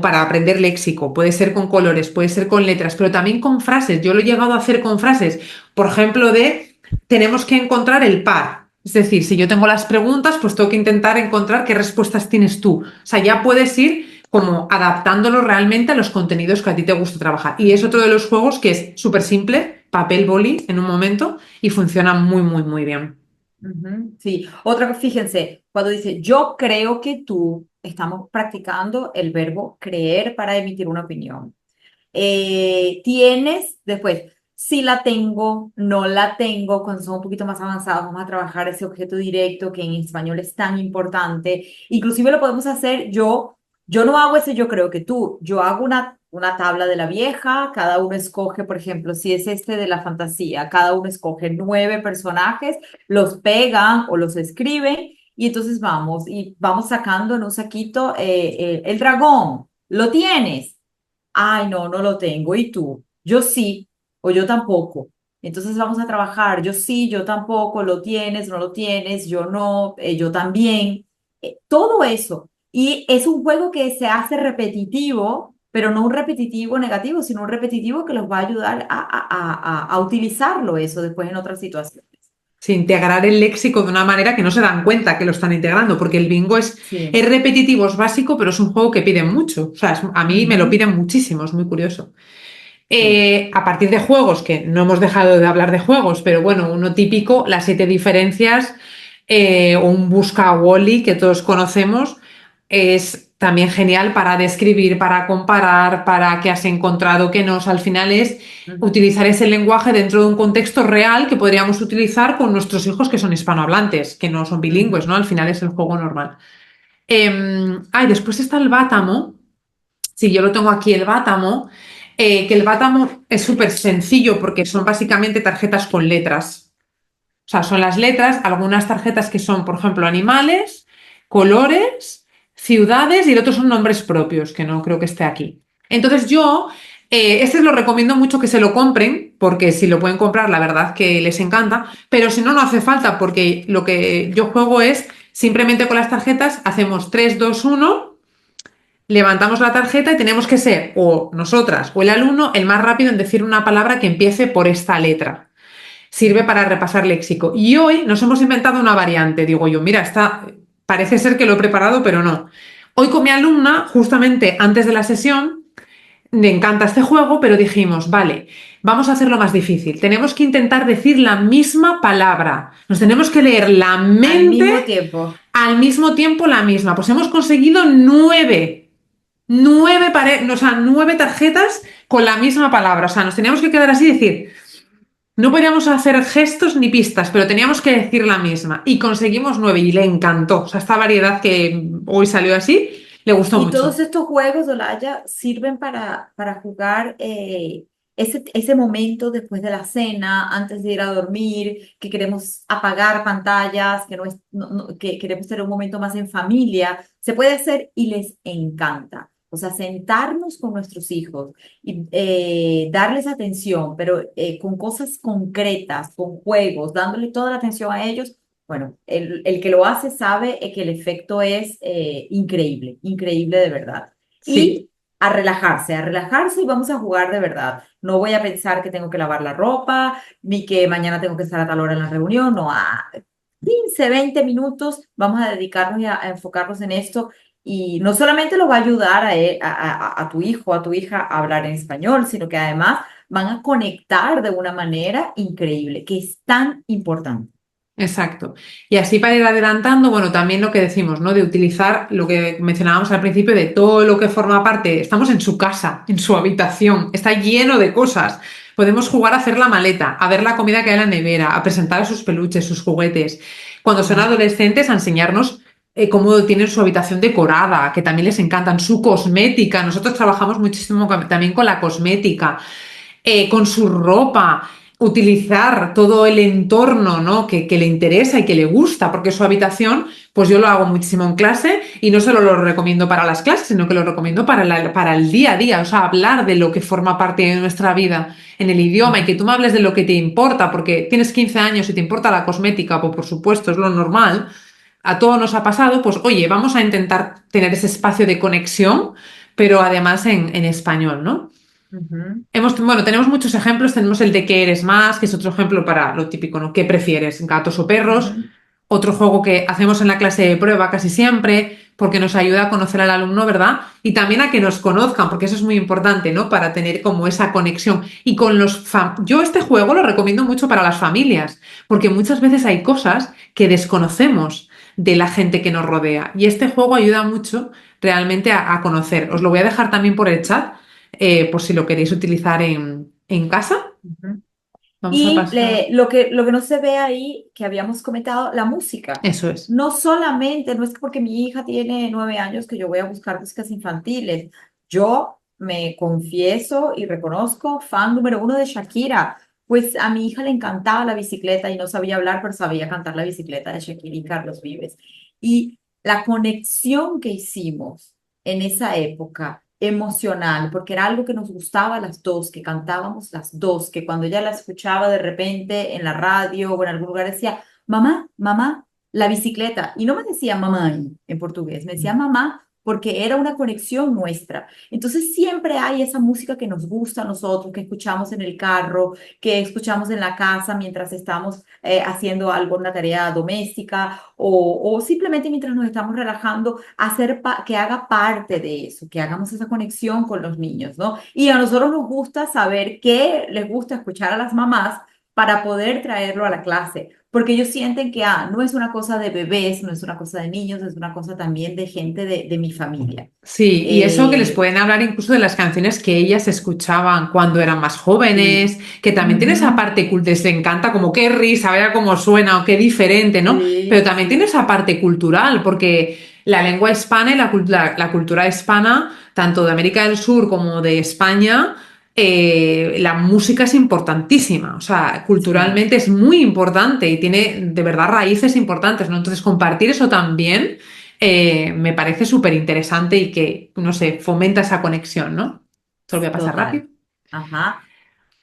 para aprender léxico, puede ser con colores, puede ser con letras, pero también con frases. Yo lo he llegado a hacer con frases, por ejemplo, de tenemos que encontrar el par. Es decir, si yo tengo las preguntas, pues tengo que intentar encontrar qué respuestas tienes tú. O sea, ya puedes ir como adaptándolo realmente a los contenidos que a ti te gusta trabajar. Y es otro ujú. de los juegos que es súper simple, papel, boli en un momento y funciona muy, muy, muy bien. Ujú, sí, otra, fíjense, cuando dice yo creo que tú, estamos practicando el verbo creer para emitir una opinión. Tienes, después, si la tengo, no la tengo, cuando son un poquito más avanzados, vamos a trabajar ese objeto directo que en español es tan importante. Inclusive lo podemos hacer yo no hago ese yo creo que tú, yo hago una tabla de la vieja, cada uno escoge, por ejemplo, si es este de la fantasía, cada uno escoge 9 personajes, los pegan o los escriben y entonces vamos sacando en un saquito el dragón. ¿Lo tienes? Ay, no, no lo tengo. ¿Y tú? Yo sí, o yo tampoco. Entonces vamos a trabajar. Yo sí, yo tampoco. ¿Lo tienes? ¿No lo tienes? Yo no, yo también. Todo eso. Y es un juego que se hace repetitivo, pero no un repetitivo negativo, sino un repetitivo que los va a ayudar a utilizarlo eso después en otras situaciones. Sí, integrar el léxico de una manera que no se dan cuenta que lo están integrando, porque el bingo Sí. es repetitivo, es básico, pero es un juego que pide mucho. O sea, a mí me lo Ujú. piden muchísimo, es muy curioso. Sí. A partir de juegos, que no hemos dejado de hablar de juegos, pero bueno, uno típico, las siete diferencias, o un busca Wally que todos conocemos, es también genial para describir, para comparar, para qué has encontrado, qué no. O sea, al final es Ujú. utilizar ese lenguaje dentro de un contexto real que podríamos utilizar con nuestros hijos que son hispanohablantes, que no son bilingües, Ujú. ¿no? Al final es el juego normal. Después está el Bátamo. Sí, yo lo tengo aquí, el Bátamo, que el Bátamo es súper sencillo porque son básicamente tarjetas con letras. O sea, son las letras, algunas tarjetas que son, por ejemplo, animales, colores, ciudades y el otro son nombres propios, que no creo que esté aquí. Entonces yo, este lo recomiendo mucho que se lo compren, porque si lo pueden comprar, la verdad que les encanta, pero si no, no hace falta, porque lo que yo juego es simplemente con las tarjetas, hacemos 3, 2, 1. Levantamos la tarjeta y tenemos que ser o nosotras o el alumno el más rápido en decir una palabra que empiece por esta letra. Sirve para repasar léxico. Y hoy nos hemos inventado una variante. Digo yo, mira, parece ser que lo he preparado, pero no. Hoy con mi alumna, justamente antes de la sesión, le encanta este juego, pero dijimos, vale, vamos a hacerlo más difícil. Tenemos que intentar decir la misma palabra. Nos tenemos que leer la Al mente mismo tiempo. al mismo tiempo la misma. Pues hemos conseguido o sea, 9 tarjetas con la misma palabra. O sea, nos teníamos que quedar así y decir, no podíamos hacer gestos ni pistas, pero teníamos que decir la misma. Y conseguimos 9 y le encantó. O sea, esta variedad que hoy salió así, le gustó Y mucho. todos estos juegos, Olaya, sirven para jugar ese momento después de la cena, antes de ir a dormir, que queremos apagar pantallas, que, no es, que queremos tener un momento más en familia. Se puede hacer y les encanta. O sea, sentarnos con nuestros hijos y darles atención, pero con cosas concretas, con juegos, dándole toda la atención a ellos. Bueno, el que lo hace sabe que el efecto es increíble, increíble de verdad. Sí, Y a relajarse y vamos a jugar de verdad. No voy a pensar que tengo que lavar la ropa, ni que mañana tengo que estar a tal hora en la reunión, no, a 15, 20 minutos vamos a dedicarnos y a enfocarnos en esto. Y no solamente lo va a ayudar a tu hijo, a tu hija a hablar en español, sino que además van a conectar de una manera increíble, que es tan importante. exacto. Y así para ir adelantando, bueno, también lo que decimos, ¿no? De utilizar lo que mencionábamos al principio de todo lo que forma parte. Estamos en su casa, en su habitación, está lleno de cosas. Podemos jugar a hacer la maleta, a ver la comida que hay en la nevera, a presentar sus peluches, sus juguetes. Cuando son Ujú. adolescentes, a enseñarnos cómo tienen su habitación decorada, que también les encantan, su cosmética. Nosotros trabajamos muchísimo también con la cosmética, con su ropa, utilizar todo el entorno, ¿no? que le interesa y que le gusta, porque su habitación, pues yo lo hago muchísimo en clase y no solo lo recomiendo para las clases, sino que lo recomiendo para el día a día, o sea, hablar de lo que forma parte de nuestra vida en el idioma y que tú me hables de lo que te importa, porque tienes 15 años y te importa la cosmética, pues por supuesto, es lo normal. A todos nos ha pasado, pues oye, vamos a intentar tener ese espacio de conexión, pero además en español, ¿no? Ujú. Bueno, tenemos muchos ejemplos. Tenemos el de qué eres más, que es otro ejemplo para lo típico, ¿no? ¿Qué prefieres, gatos o perros? Ujú. Otro juego que hacemos en la clase de prueba casi siempre, porque nos ayuda a conocer al alumno, ¿verdad? Y también a que nos conozcan, porque eso es muy importante, ¿no? Para tener como esa conexión. Y con yo este juego lo recomiendo mucho para las familias, porque muchas veces hay cosas que desconocemos de la gente que nos rodea. Y este juego ayuda mucho realmente a conocer. Os lo voy a dejar también por el chat, por si lo queréis utilizar en casa. Ujú. Vamos a Y pasar. lo que no se ve ahí, que habíamos comentado, la música. Eso es. No solamente, no es que porque mi hija tiene 9 años que yo voy a buscar músicas infantiles. Yo me confieso y reconozco fan número uno de Shakira. Pues a mi hija le encantaba la bicicleta y no sabía hablar, pero sabía cantar la bicicleta de Shakira y Carlos Vives. Y la conexión que hicimos en esa época emocional, porque era algo que nos gustaba a las dos, que cantábamos las dos, que cuando ella la escuchaba de repente en la radio o en algún lugar decía, mamá, mamá, la bicicleta. Y no me decía mamá en portugués, me decía mamá porque era una conexión nuestra. Entonces siempre hay esa música que nos gusta a nosotros, que escuchamos en el carro, que escuchamos en la casa mientras estamos haciendo alguna tarea doméstica o simplemente mientras nos estamos relajando, que haga parte de eso, que hagamos esa conexión con los niños, ¿no? Y a nosotros nos gusta saber qué les gusta escuchar a las mamás para poder traerlo a la clase, porque ellos sienten que no es una cosa de bebés, no es una cosa de niños, es una cosa también de gente de mi familia. Sí, y eso que les Eh, pueden hablar incluso de las canciones que ellas escuchaban cuando eran más sí. jóvenes, que también tiene esa Ujú. parte les encanta como qué risa, vaya cómo suena o qué diferente, ¿no? Pero Sí, también tiene esa parte cultural, porque la lengua hispana y la cultura hispana, tanto de América del Sur como de España, la música es importantísima, o sea, sí, culturalmente es muy importante y tiene de verdad raíces importantes, ¿no? Entonces, compartir eso también me parece súper interesante y que, no sé, fomenta esa conexión, ¿no? Esto lo voy a pasar rápido. total. Ajá.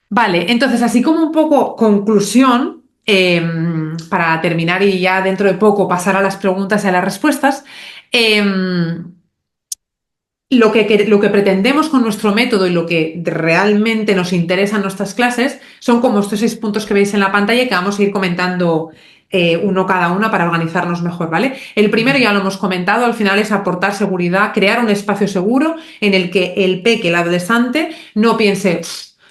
Vale, entonces, así como un poco conclusión, para terminar y ya dentro de poco pasar a las preguntas y a las respuestas, lo que pretendemos con nuestro método y lo que realmente nos interesa en nuestras clases son como estos 6 puntos que veis en la pantalla y que vamos a ir comentando uno cada una para organizarnos mejor, ¿vale? El primero Ujú. ya lo hemos comentado, al final es aportar seguridad, crear un espacio seguro en el que el peque, el adolescente, no piense,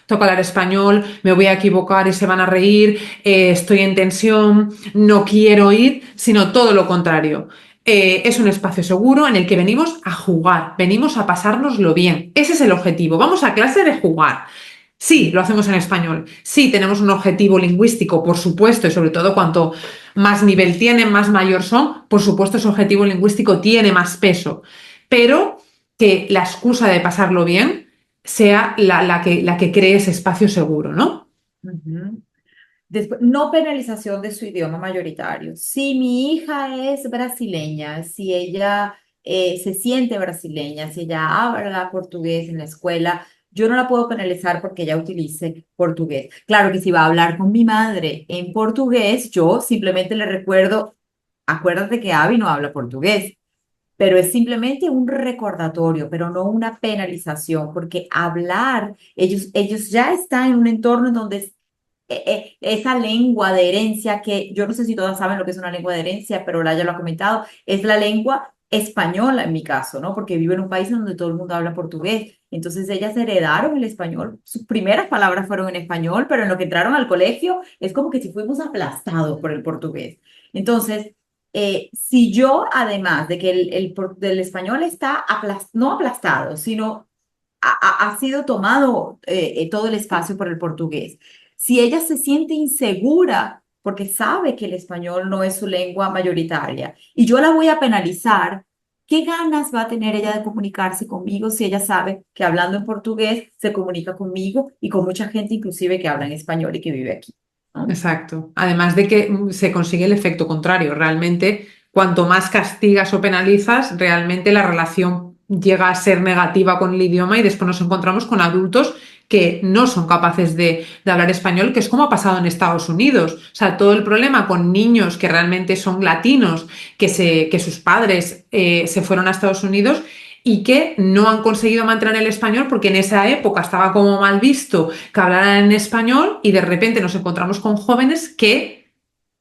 toca hablar español, me voy a equivocar y se van a reír, estoy en tensión, no quiero ir, sino todo lo contrario. Es un espacio seguro en el que venimos a jugar, venimos a pasárnoslo bien. Ese es el objetivo. Vamos a clase de jugar. Sí, lo hacemos en español. Sí, tenemos un objetivo lingüístico, por supuesto, y sobre todo cuanto más nivel tienen, más mayor son, por supuesto, ese objetivo lingüístico tiene más peso. Pero que la excusa de pasarlo bien sea la que cree ese espacio seguro, ¿no? Ujú. Después, no penalización de su idioma mayoritario. Si mi hija es brasileña, si ella se siente brasileña, si ella habla portugués en la escuela, yo no la puedo penalizar porque ella utilice portugués. Claro que si va a hablar con mi madre en portugués, yo simplemente le recuerdo, acuérdate que Abby no habla portugués, pero es simplemente un recordatorio, pero no una penalización, porque hablar, ellos ya están en un entorno en donde esa lengua de herencia que yo no sé si todas saben lo que es una lengua de herencia, pero Laia lo ha comentado, es la lengua española en mi caso, ¿no? Porque vivo en un país en donde todo el mundo habla portugués. Entonces ellas heredaron el español, sus primeras palabras fueron en español, pero en lo que entraron al colegio es como que si fuimos aplastados por el portugués. Entonces, si yo, además de que del español está no aplastado, sino ha sido tomado todo el espacio por el portugués. Si ella se siente insegura porque sabe que el español no es su lengua mayoritaria y yo la voy a penalizar, ¿qué ganas va a tener ella de comunicarse conmigo si ella sabe que hablando en portugués se comunica conmigo y con mucha gente inclusive que habla en español y que vive aquí? ¿No? Exacto. Además de que se consigue el efecto contrario. Realmente, cuanto más castigas o penalizas, realmente la relación llega a ser negativa con el idioma y después nos encontramos con adultos que no son capaces de hablar español, que es como ha pasado en Estados Unidos. O sea, todo el problema con niños que realmente son latinos, que sus padres se fueron a Estados Unidos y que no han conseguido mantener el español porque en esa época estaba como mal visto que hablaran en español y de repente nos encontramos con jóvenes que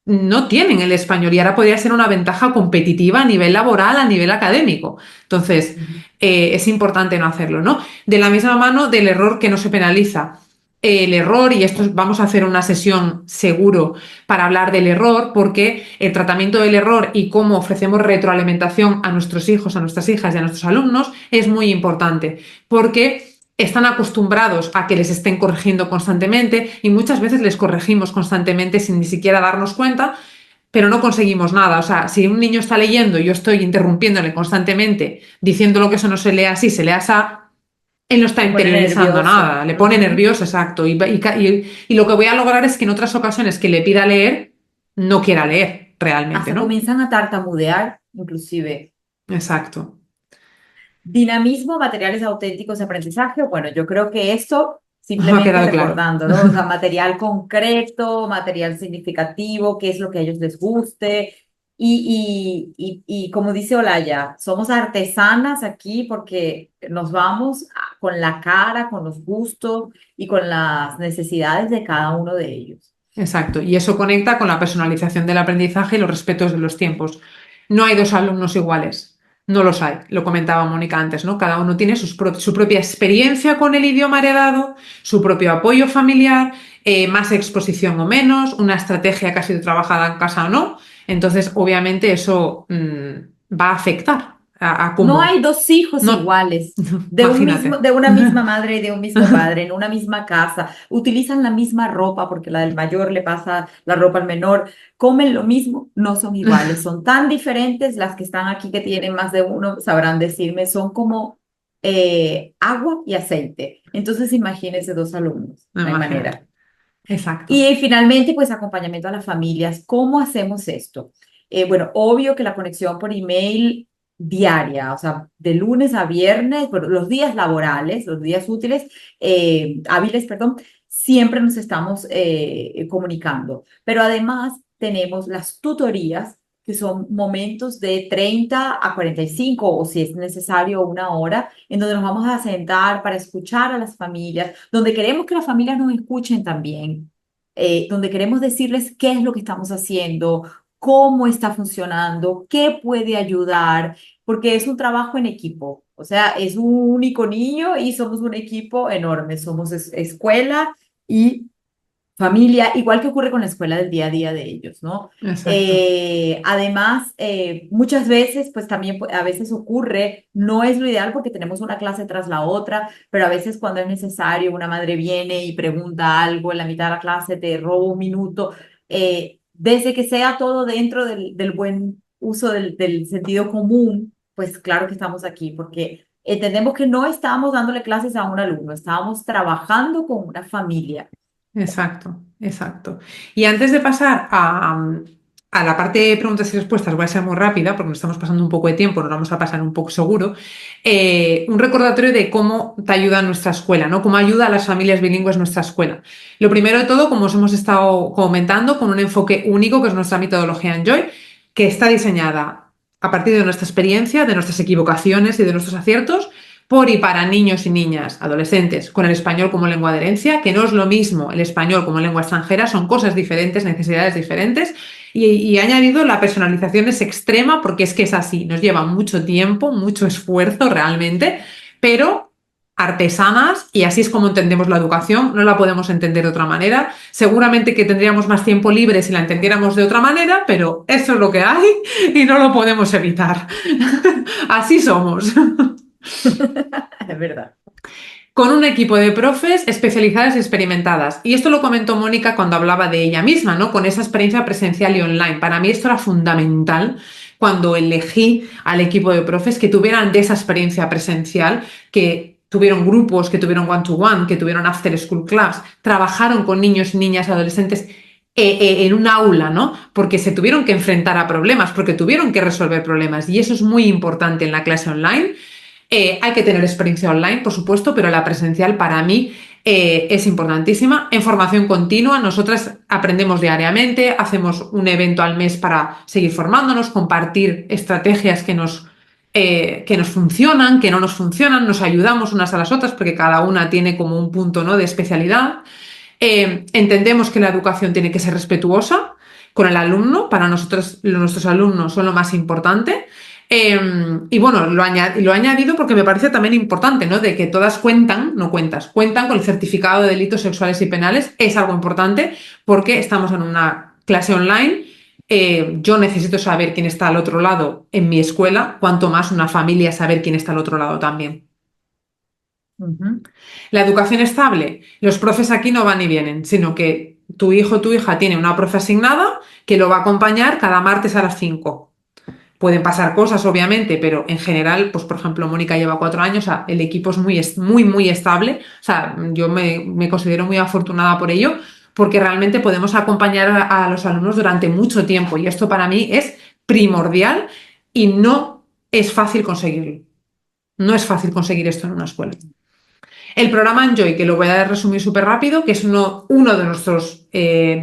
no tienen el español y ahora podría ser una ventaja competitiva a nivel laboral, a nivel académico. Entonces, Ujú. es importante no hacerlo, ¿no? De la misma mano del error que no se penaliza. El error, y esto vamos a hacer una sesión seguro para hablar del error, porque el tratamiento del error y cómo ofrecemos retroalimentación a nuestros hijos, a nuestras hijas y a nuestros alumnos es muy importante, porque están acostumbrados a que les estén corrigiendo constantemente y muchas veces les corregimos constantemente sin ni siquiera darnos cuenta, pero no conseguimos nada. O sea, si un niño está leyendo y yo estoy interrumpiéndole constantemente, diciéndolo que eso no se lee así, se lee así, él no está Se pone interiorizando nervioso. nada, le pone Ujú. nervioso, exacto. Y lo que voy a lograr es que en otras ocasiones que le pida leer, no quiera leer realmente, Hasta ¿no? comienzan a tartamudear, inclusive. Exacto. Dinamismo, materiales auténticos de aprendizaje. Bueno, yo creo que esto, Me ha simplemente quedado claro. recordando, ¿no? O sea, material concreto, material significativo, qué es lo que a ellos les guste. Y como dice Olaya, somos artesanas aquí porque nos vamos con la cara, con los gustos y con las necesidades de cada uno de ellos. Exacto, y eso conecta con la personalización del aprendizaje y los respetos de los tiempos. No hay dos alumnos iguales, no los hay, lo comentaba Mónica antes, ¿no? Cada uno tiene su propia experiencia con el idioma heredado, su propio apoyo familiar, más exposición o menos, una estrategia que ha sido trabajada en casa o no. Entonces, obviamente, eso va a afectar a No cómo. hay dos hijos No, iguales imagínate. de una misma madre y de un mismo padre en una misma casa. Utilizan la misma ropa porque la del mayor le pasa la ropa al menor. Comen lo mismo, no son iguales. Son tan diferentes. Las que están aquí que tienen más de uno sabrán decirme, son como agua y aceite. Entonces imagínense dos alumnos. No hay Imagínate. manera. Exacto. Y finalmente, pues acompañamiento a las familias. ¿Cómo hacemos esto? Bueno, obvio que la conexión por email diaria, o sea, de lunes a viernes, bueno, los días laborales, los días útiles, hábiles, perdón, siempre nos estamos comunicando. Pero además tenemos las tutorías, que son momentos de 30 a 45 o si es necesario una hora, en donde nos vamos a sentar para escuchar a las familias, donde queremos que las familias nos escuchen también, donde queremos decirles qué es lo que estamos haciendo, cómo está funcionando, qué puede ayudar, porque es un trabajo en equipo. O sea, es un único niño y somos un equipo enorme. Somos escuela y familia, igual que ocurre con la escuela del día a día de ellos, ¿no? Exacto. Además, muchas veces, pues también a veces ocurre, no es lo ideal porque tenemos una clase tras la otra, pero a veces cuando es necesario, una madre viene y pregunta algo en la mitad de la clase, te roba un minuto, desde que sea todo dentro del buen uso del sentido común, pues claro que estamos aquí porque entendemos que no estábamos dándole clases a un alumno, estábamos trabajando con una familia. Exacto, exacto. Y antes de pasar a la parte de preguntas y respuestas, voy a ser muy rápida porque nos estamos pasando un poco de tiempo, nos vamos a pasar un poco seguro. Un recordatorio de cómo te ayuda nuestra escuela, ¿no? Cómo ayuda a las familias bilingües nuestra escuela. Lo primero de todo, como os hemos estado comentando, con un enfoque único, que es nuestra metodología Enjoy, que está diseñada a partir de nuestra experiencia, de nuestras equivocaciones y de nuestros aciertos por y para niños y niñas, adolescentes, con el español como lengua de herencia, que no es lo mismo el español como lengua extranjera, son cosas diferentes, necesidades diferentes, y he añadido la personalización es extrema porque es que es así, nos lleva mucho tiempo, mucho esfuerzo realmente, pero artesanas, y así es como entendemos la educación, no la podemos entender de otra manera, seguramente que tendríamos más tiempo libre si la entendiéramos de otra manera, pero eso es lo que hay y no lo podemos evitar. Así somos. Es verdad. Con un equipo de profes especializadas y experimentadas. Y esto lo comentó Mónica cuando hablaba de ella misma, ¿no? Con esa experiencia presencial y online. Para mí esto era fundamental cuando elegí al equipo de profes que tuvieran de esa experiencia presencial, que tuvieron grupos, que tuvieron one-to-one, que tuvieron after school clubs, trabajaron con niños, niñas, adolescentes en un aula, ¿no? Porque se tuvieron que enfrentar a problemas, porque tuvieron que resolver problemas. Y eso es muy importante en la clase online. Hay que tener experiencia online, por supuesto, pero la presencial para mí es importantísima. En formación continua, nosotras aprendemos diariamente, hacemos un evento al mes para seguir formándonos, compartir estrategias que nos funcionan, que no nos funcionan, nos ayudamos unas a las otras porque cada una tiene como un punto, ¿no?, de especialidad. Entendemos que la educación tiene que ser respetuosa con el alumno, para nosotros nuestros alumnos son lo más importante. Y bueno, lo he añadido porque me parece también importante, ¿no? De que todas cuentan, no cuentas, cuentan con el certificado de delitos sexuales y penales. Es algo importante porque estamos en una clase online. Yo necesito saber quién está al otro lado en mi escuela, cuanto más una familia saber quién está al otro lado también. Ujú. La educación estable, los profes aquí no van y vienen, sino que tu hijo o tu hija tiene una profe asignada que lo va a acompañar cada martes a las 5. Pueden pasar cosas, obviamente, pero en general, pues por ejemplo, Mónica lleva 4 años, o sea, el equipo es muy estable. O sea, yo me considero muy afortunada por ello, porque realmente podemos acompañar a los alumnos durante mucho tiempo y esto para mí es primordial y no es fácil conseguirlo. No es fácil conseguir esto en una escuela. El programa Enjoy, que lo voy a resumir súper rápido, que es uno de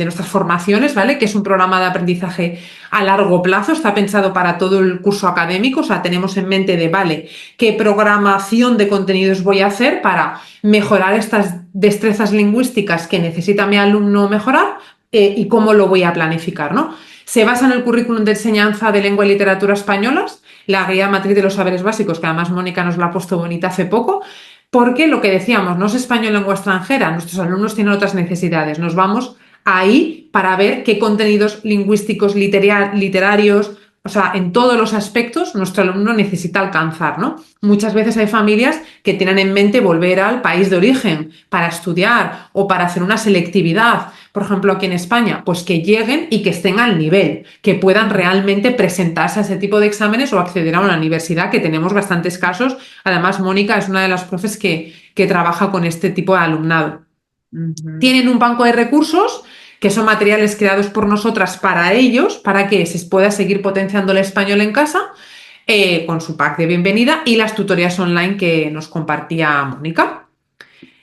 nuestras formaciones, ¿vale? Que es un programa de aprendizaje a largo plazo, está pensado para todo el curso académico, o sea, tenemos en mente de, vale, qué programación de contenidos voy a hacer para mejorar estas destrezas lingüísticas que necesita mi alumno mejorar y cómo lo voy a planificar, ¿no? Se basa en el currículum de enseñanza de lengua y literatura españolas, la guía matriz de los saberes básicos, que además Mónica nos la ha puesto bonita hace poco, porque lo que decíamos, no es español lengua extranjera, nuestros alumnos tienen otras necesidades. Nos vamos ahí para ver qué contenidos lingüísticos, literarios, o sea, en todos los aspectos nuestro alumno necesita alcanzar, ¿no? Muchas veces hay familias que tienen en mente volver al país de origen para estudiar o para hacer una selectividad. Por ejemplo, aquí en España, pues que lleguen y que estén al nivel, que puedan realmente presentarse a ese tipo de exámenes o acceder a una universidad, que tenemos bastantes casos. Además, Mónica es una de las profes que trabaja con este tipo de alumnado. Ujú. Tienen un banco de recursos que son materiales creados por nosotras para ellos, para que se pueda seguir potenciando el español en casa, con su pack de bienvenida y las tutorías online que nos compartía Mónica.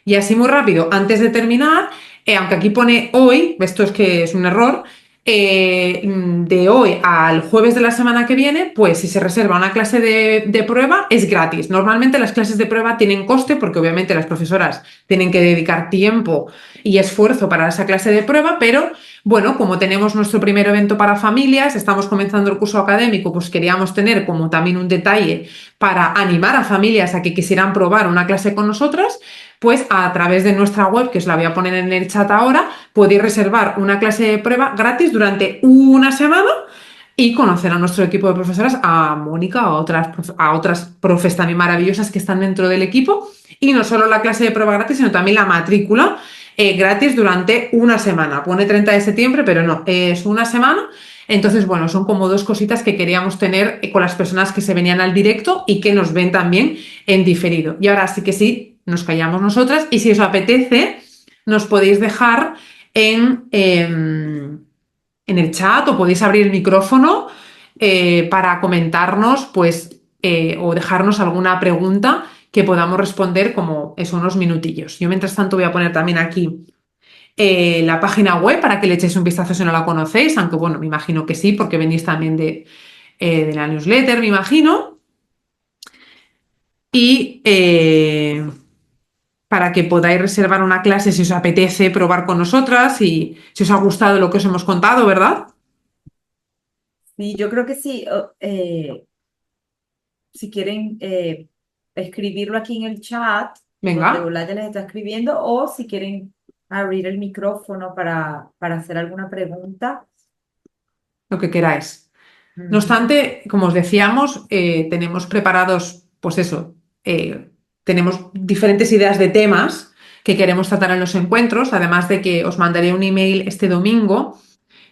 Y así muy rápido, antes de terminar, aunque aquí pone hoy, esto es que es un error, de hoy al jueves de la semana que viene, pues si se reserva una clase de prueba es gratis. Normalmente las clases de prueba tienen coste porque obviamente las profesoras tienen que dedicar tiempo y esfuerzo para esa clase de prueba, pero bueno, como tenemos nuestro primer evento para familias, estamos comenzando el curso académico, pues queríamos tener como también un detalle para animar a familias a que quisieran probar una clase con nosotras, pues a través de nuestra web, que os la voy a poner en el chat ahora, podéis reservar una clase de prueba gratis durante una semana y conocer a nuestro equipo de profesoras, a Mónica, a otras profes también maravillosas que están dentro del equipo. Y no solo la clase de prueba gratis, sino también la matrícula gratis durante una semana. Pone 30 de septiembre, pero no, es una semana. Entonces, bueno, son como dos cositas que queríamos tener con las personas que se venían al directo y que nos ven también en diferido. Y ahora sí que sí, nos callamos nosotras y si os apetece, nos podéis dejar en el chat o podéis abrir el micrófono para comentarnos, pues, o dejarnos alguna pregunta que podamos responder como es unos minutillos. Yo mientras tanto voy a poner también aquí la página web para que le echéis un vistazo si no la conocéis, aunque bueno, me imagino que sí, porque venís también de la newsletter, me imagino. Y para que podáis reservar una clase si os apetece probar con nosotras y si os ha gustado lo que os hemos contado, ¿verdad? Sí, yo creo que sí. Si quieren escribirlo aquí en el chat, donde Venga, Olaya les está escribiendo, o si quieren abrir el micrófono para hacer alguna pregunta. lo que queráis. No Ujú. obstante, como os decíamos, tenemos preparados, pues eso, tenemos diferentes ideas de temas que queremos tratar en los encuentros, además de que os mandaré un email este domingo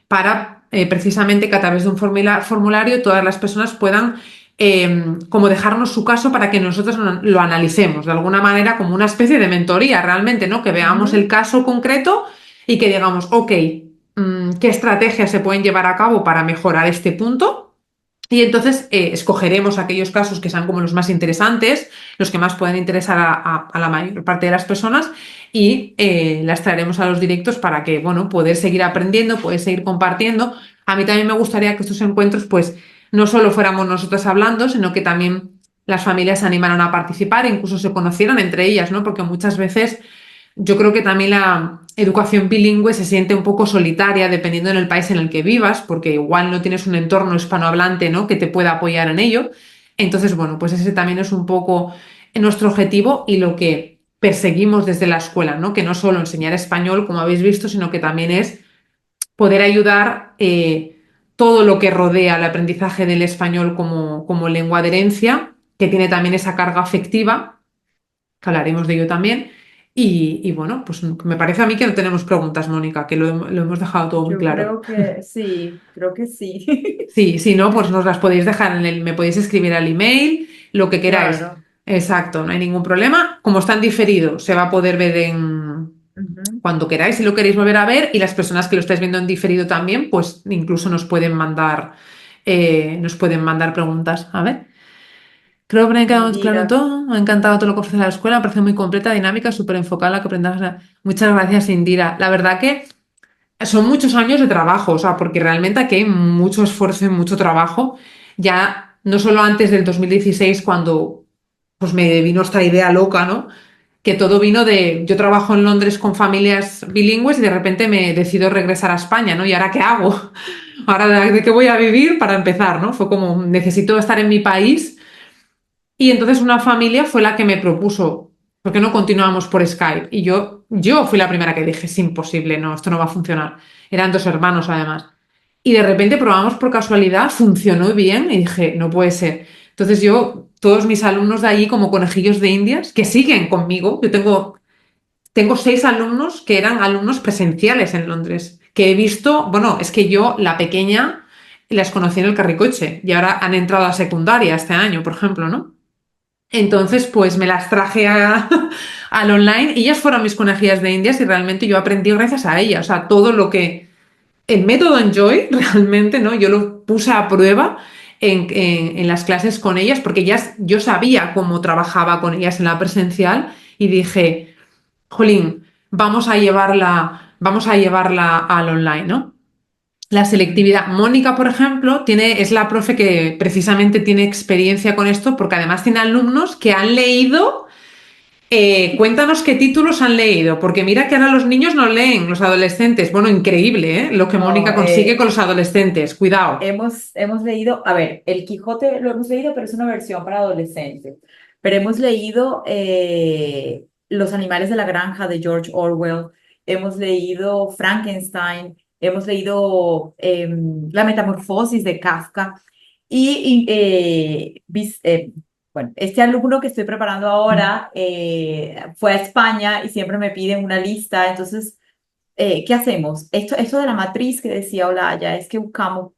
para precisamente que a través de un formulario todas las personas puedan como dejarnos su caso para que nosotros lo analicemos de alguna manera como una especie de mentoría realmente, ¿no? Que veamos el Ujú. caso concreto y que digamos, ok, ¿qué estrategias se pueden llevar a cabo para mejorar este punto? Y entonces escogeremos aquellos casos que sean como los más interesantes, los que más pueden interesar a la mayor parte de las personas y las traeremos a los directos para que, bueno, poder seguir aprendiendo, poder seguir compartiendo. A mí también me gustaría que estos encuentros, pues, no solo fuéramos nosotras hablando, sino que también las familias se animaran a participar e incluso se conocieran entre ellas, ¿no? Porque muchas veces yo creo que también la educación bilingüe se siente un poco solitaria dependiendo en el país en el que vivas, porque igual no tienes un entorno hispanohablante, ¿no? Que te pueda apoyar en ello. Entonces, bueno, pues ese también es un poco nuestro objetivo y lo que perseguimos desde la escuela, ¿no? Que no solo enseñar español, como habéis visto, sino que también es poder ayudar todo lo que rodea el aprendizaje del español como lengua de herencia, que tiene también esa carga afectiva que hablaremos de ello también. Y bueno, pues me parece a mí que no tenemos preguntas, Mónica, que lo hemos dejado todo muy Yo claro. creo que sí, creo que sí. Sí, si no, pues nos las podéis dejar me podéis escribir al email, lo que queráis. Claro. Exacto, no hay ningún problema. Como está en diferido, se va a poder ver Ujú. cuando queráis, si lo queréis volver a ver, y las personas que lo estáis viendo en diferido también, pues incluso nos pueden mandar preguntas. A ver. Creo que me ha quedado claro Indira. todo. Me ha encantado todo lo que ofrece la escuela. Me parece muy completa, dinámica, súper enfocada en la que aprendas. Muchas gracias, Indira. La verdad que son muchos años de trabajo, o sea, porque realmente aquí hay mucho esfuerzo y mucho trabajo. Ya no solo antes del 2016, cuando pues me vino esta idea loca, ¿no? Que todo vino de, yo trabajo en Londres con familias bilingües y de repente me decido regresar a España, ¿no? ¿Y ahora qué hago? ¿Ahora de qué voy a vivir para empezar, ¿no? Fue como, necesito estar en mi país y entonces una familia fue la que me propuso, ¿por qué no continuamos por Skype? Y yo fui la primera que dije, es imposible, no, esto no va a funcionar. Eran dos hermanos además. Y de repente probamos por casualidad, funcionó bien y dije, no puede ser. Entonces todos mis alumnos de allí como conejillos de Indias, que siguen conmigo, tengo 6 alumnos que eran alumnos presenciales en Londres, que he visto, bueno, es que yo, la pequeña, las conocí en el Carricoche y ahora han entrado a secundaria este año, por ejemplo, ¿no? Entonces, pues me las traje al online y ellas fueron mis conejillas de Indias y realmente yo aprendí gracias a ellas. O sea, todo lo que el método Enjoy realmente, ¿no? Yo lo puse a prueba en las clases con ellas porque yo sabía cómo trabajaba con ellas en la presencial y dije, jolín, vamos a llevarla al online, ¿no? La selectividad. Mónica, por ejemplo, es la profe que precisamente tiene experiencia con esto, porque además tiene alumnos que han leído. Cuéntanos qué títulos han leído, porque mira que ahora los niños no leen, los adolescentes. Bueno, increíble, ¿eh? Lo que No, Mónica consigue con los adolescentes. Cuidado. hemos leído, a ver, El Quijote lo hemos leído, pero es una versión para adolescentes. Pero hemos leído Los animales de la granja de George Orwell, hemos leído Frankenstein, hemos leído La metamorfosis de Kafka. Bueno, este alumno que estoy preparando ahora fue a España y siempre me piden una lista, entonces ¿qué hacemos? Esto de la matriz que decía Olaya es que buscamos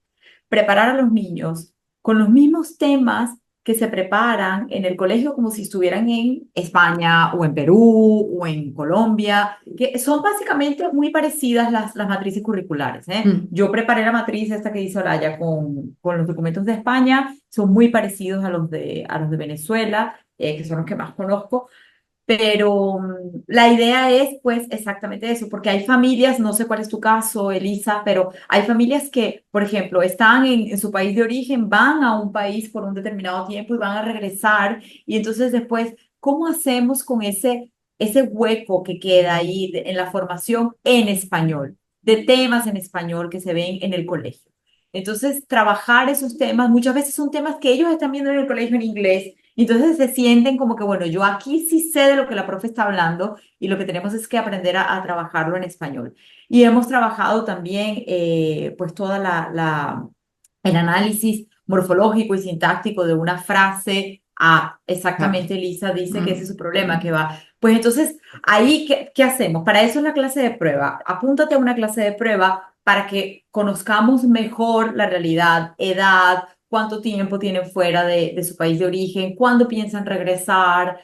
preparar a los niños con los mismos temas que se preparan en el colegio como si estuvieran en España o en Perú o en Colombia, que son básicamente muy parecidas las matrices curriculares, ¿eh? Mm. Yo preparé la matriz esta que dice Olaya con los documentos de España, son muy parecidos a los de Venezuela, que son los que más conozco. Pero la idea es pues exactamente eso, porque hay familias, no sé cuál es tu caso, Elisa, pero hay familias que, por ejemplo, están en su país de origen, van a un país por un determinado tiempo y van a regresar, y entonces después, ¿cómo hacemos con ese hueco que queda ahí en la formación en español, de temas en español que se ven en el colegio? Entonces, trabajar esos temas, muchas veces son temas que ellos están viendo en el colegio en inglés y entonces se sienten como que, bueno, yo aquí sí sé de lo que la profe está hablando y lo que tenemos es que aprender a trabajarlo en español. Y hemos trabajado también, pues, el análisis morfológico y sintáctico de una frase. Ah, Claro. exactamente, Lisa dice que ese es Mm. su problema, que va. Pues entonces, ahí, ¿qué hacemos? Para eso es la clase de prueba. Apúntate a una clase de prueba para que conozcamos mejor la realidad, edad, cuánto tiempo tienen fuera de su país de origen, cuándo piensan regresar,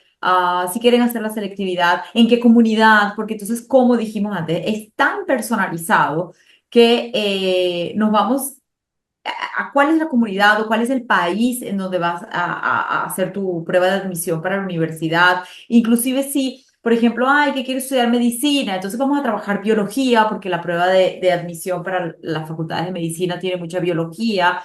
si quieren hacer la selectividad, en qué comunidad, porque entonces, como dijimos antes, es tan personalizado que nos vamos a cuál es la comunidad o cuál es el país en donde vas a hacer tu prueba de admisión para la universidad. Inclusive si, por ejemplo, ay, que quiero estudiar medicina, entonces vamos a trabajar biología porque la prueba de admisión para las facultades de medicina tiene mucha biología.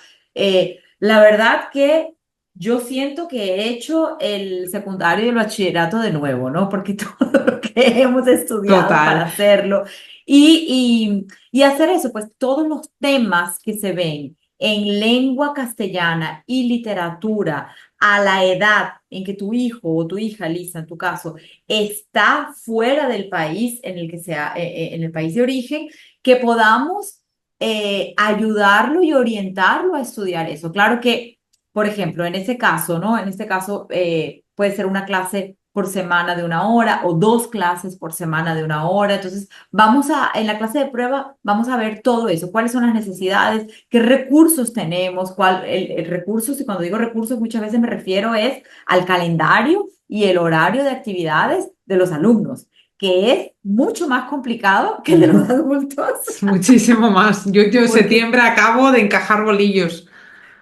La verdad que yo siento que he hecho el secundario y el bachillerato de nuevo, ¿no? Porque todo lo que hemos estudiado para Total. hacerlo y hacer eso, pues todos los temas que se ven en lengua castellana y literatura a la edad en que tu hijo o tu hija, Lisa, en tu caso, está fuera del país en el que sea, en el país de origen, que podamos ayudarlo y orientarlo a estudiar eso. Claro que, por ejemplo, en este caso, ¿no? En este caso puede ser una clase por semana de 1 hora o 2 clases por semana de 1 hora. Entonces, en la clase de prueba, vamos a ver todo eso, cuáles son las necesidades, qué recursos tenemos, el recursos, y cuando digo recursos muchas veces me refiero es al calendario y el horario de actividades de los alumnos, que es mucho más complicado que el de los adultos, Muchísimo más. Yo en porque septiembre acabo de encajar bolillos.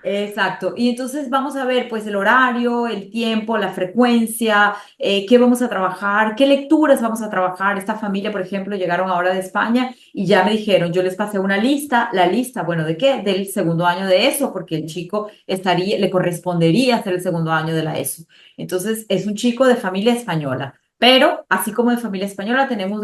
Exacto. Y entonces vamos a ver pues el horario, el tiempo, la frecuencia, qué vamos a trabajar, qué lecturas vamos a trabajar. Esta familia, por ejemplo, llegaron ahora de España y ya me dijeron, yo les pasé una lista, la lista, bueno, ¿de qué? Del segundo año de ESO, porque el chico estaría, le correspondería hacer el segundo año de la ESO. Entonces es un chico de familia española. Pero así como de familia española, tenemos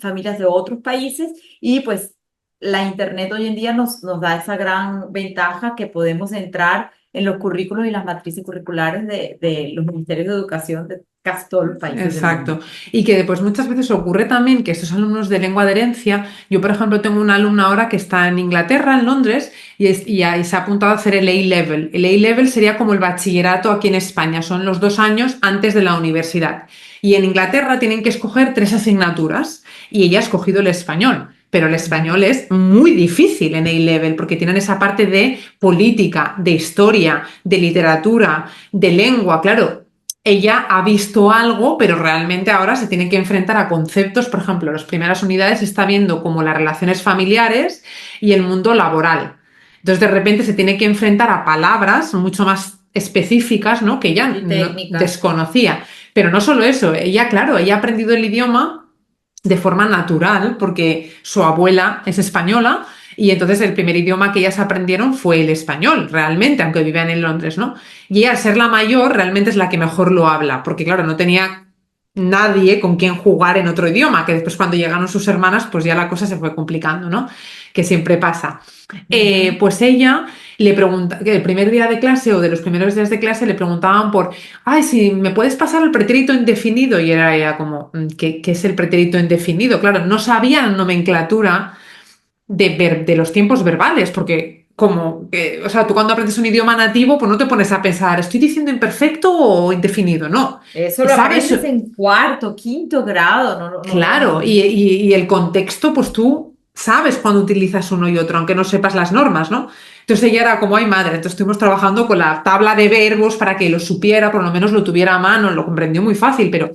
familias de otros países y pues la Internet hoy en día nos da esa gran ventaja que podemos entrar en los currículos y las matrices curriculares de los ministerios de educación de casi todos los países del mundo. Exacto. Y que pues muchas veces ocurre también que estos alumnos de lengua de herencia, yo por ejemplo tengo una alumna ahora que está en Inglaterra, en Londres, y ahí se ha apuntado a hacer el A-Level. El A-Level sería como el bachillerato aquí en España, son los 2 años antes de la universidad. Y en Inglaterra tienen que escoger 3 asignaturas y ella ha escogido el español. Pero el Ujú. español es muy difícil en A-Level porque tienen esa parte de política, de historia, de literatura, de lengua. Claro, ella ha visto algo, pero realmente ahora se tiene que enfrentar a conceptos, por ejemplo, las primeras unidades está viendo como las relaciones familiares y el mundo laboral. Entonces, de repente se tiene que enfrentar a palabras mucho más específicas, ¿no? Que ella Y técnicas. desconocía. Pero no solo eso, ella, claro, ella ha aprendido el idioma de forma natural, porque su abuela es española y entonces el primer idioma que ellas aprendieron fue el español, realmente, aunque vivían en Londres, ¿no? Y ella, al ser la mayor, realmente es la que mejor lo habla, porque claro, no tenía nadie con quien jugar en otro idioma, que después cuando llegaron sus hermanas, pues ya la cosa se fue complicando, ¿no? Que siempre pasa. Ujú. Pues ella le pregunta, que el primer día de clase o de los primeros días de clase le preguntaban por, ay, si me puedes pasar el pretérito indefinido, y era ella como, ¿qué es el pretérito indefinido? Claro, no sabía la nomenclatura de los tiempos verbales, porque como, o sea, tú cuando aprendes un idioma nativo, pues no te pones a pensar, ¿estoy diciendo imperfecto o indefinido? No. Eso lo ¿Sabes? aprendes en cuarto, quinto grado, Claro, y el contexto, pues tú sabes cuando utilizas uno y otro, aunque no sepas las normas, ¿no? Entonces ella era como, ay madre, entonces estuvimos trabajando con la tabla de verbos para que lo supiera, por lo menos lo tuviera a mano, lo comprendió muy fácil, pero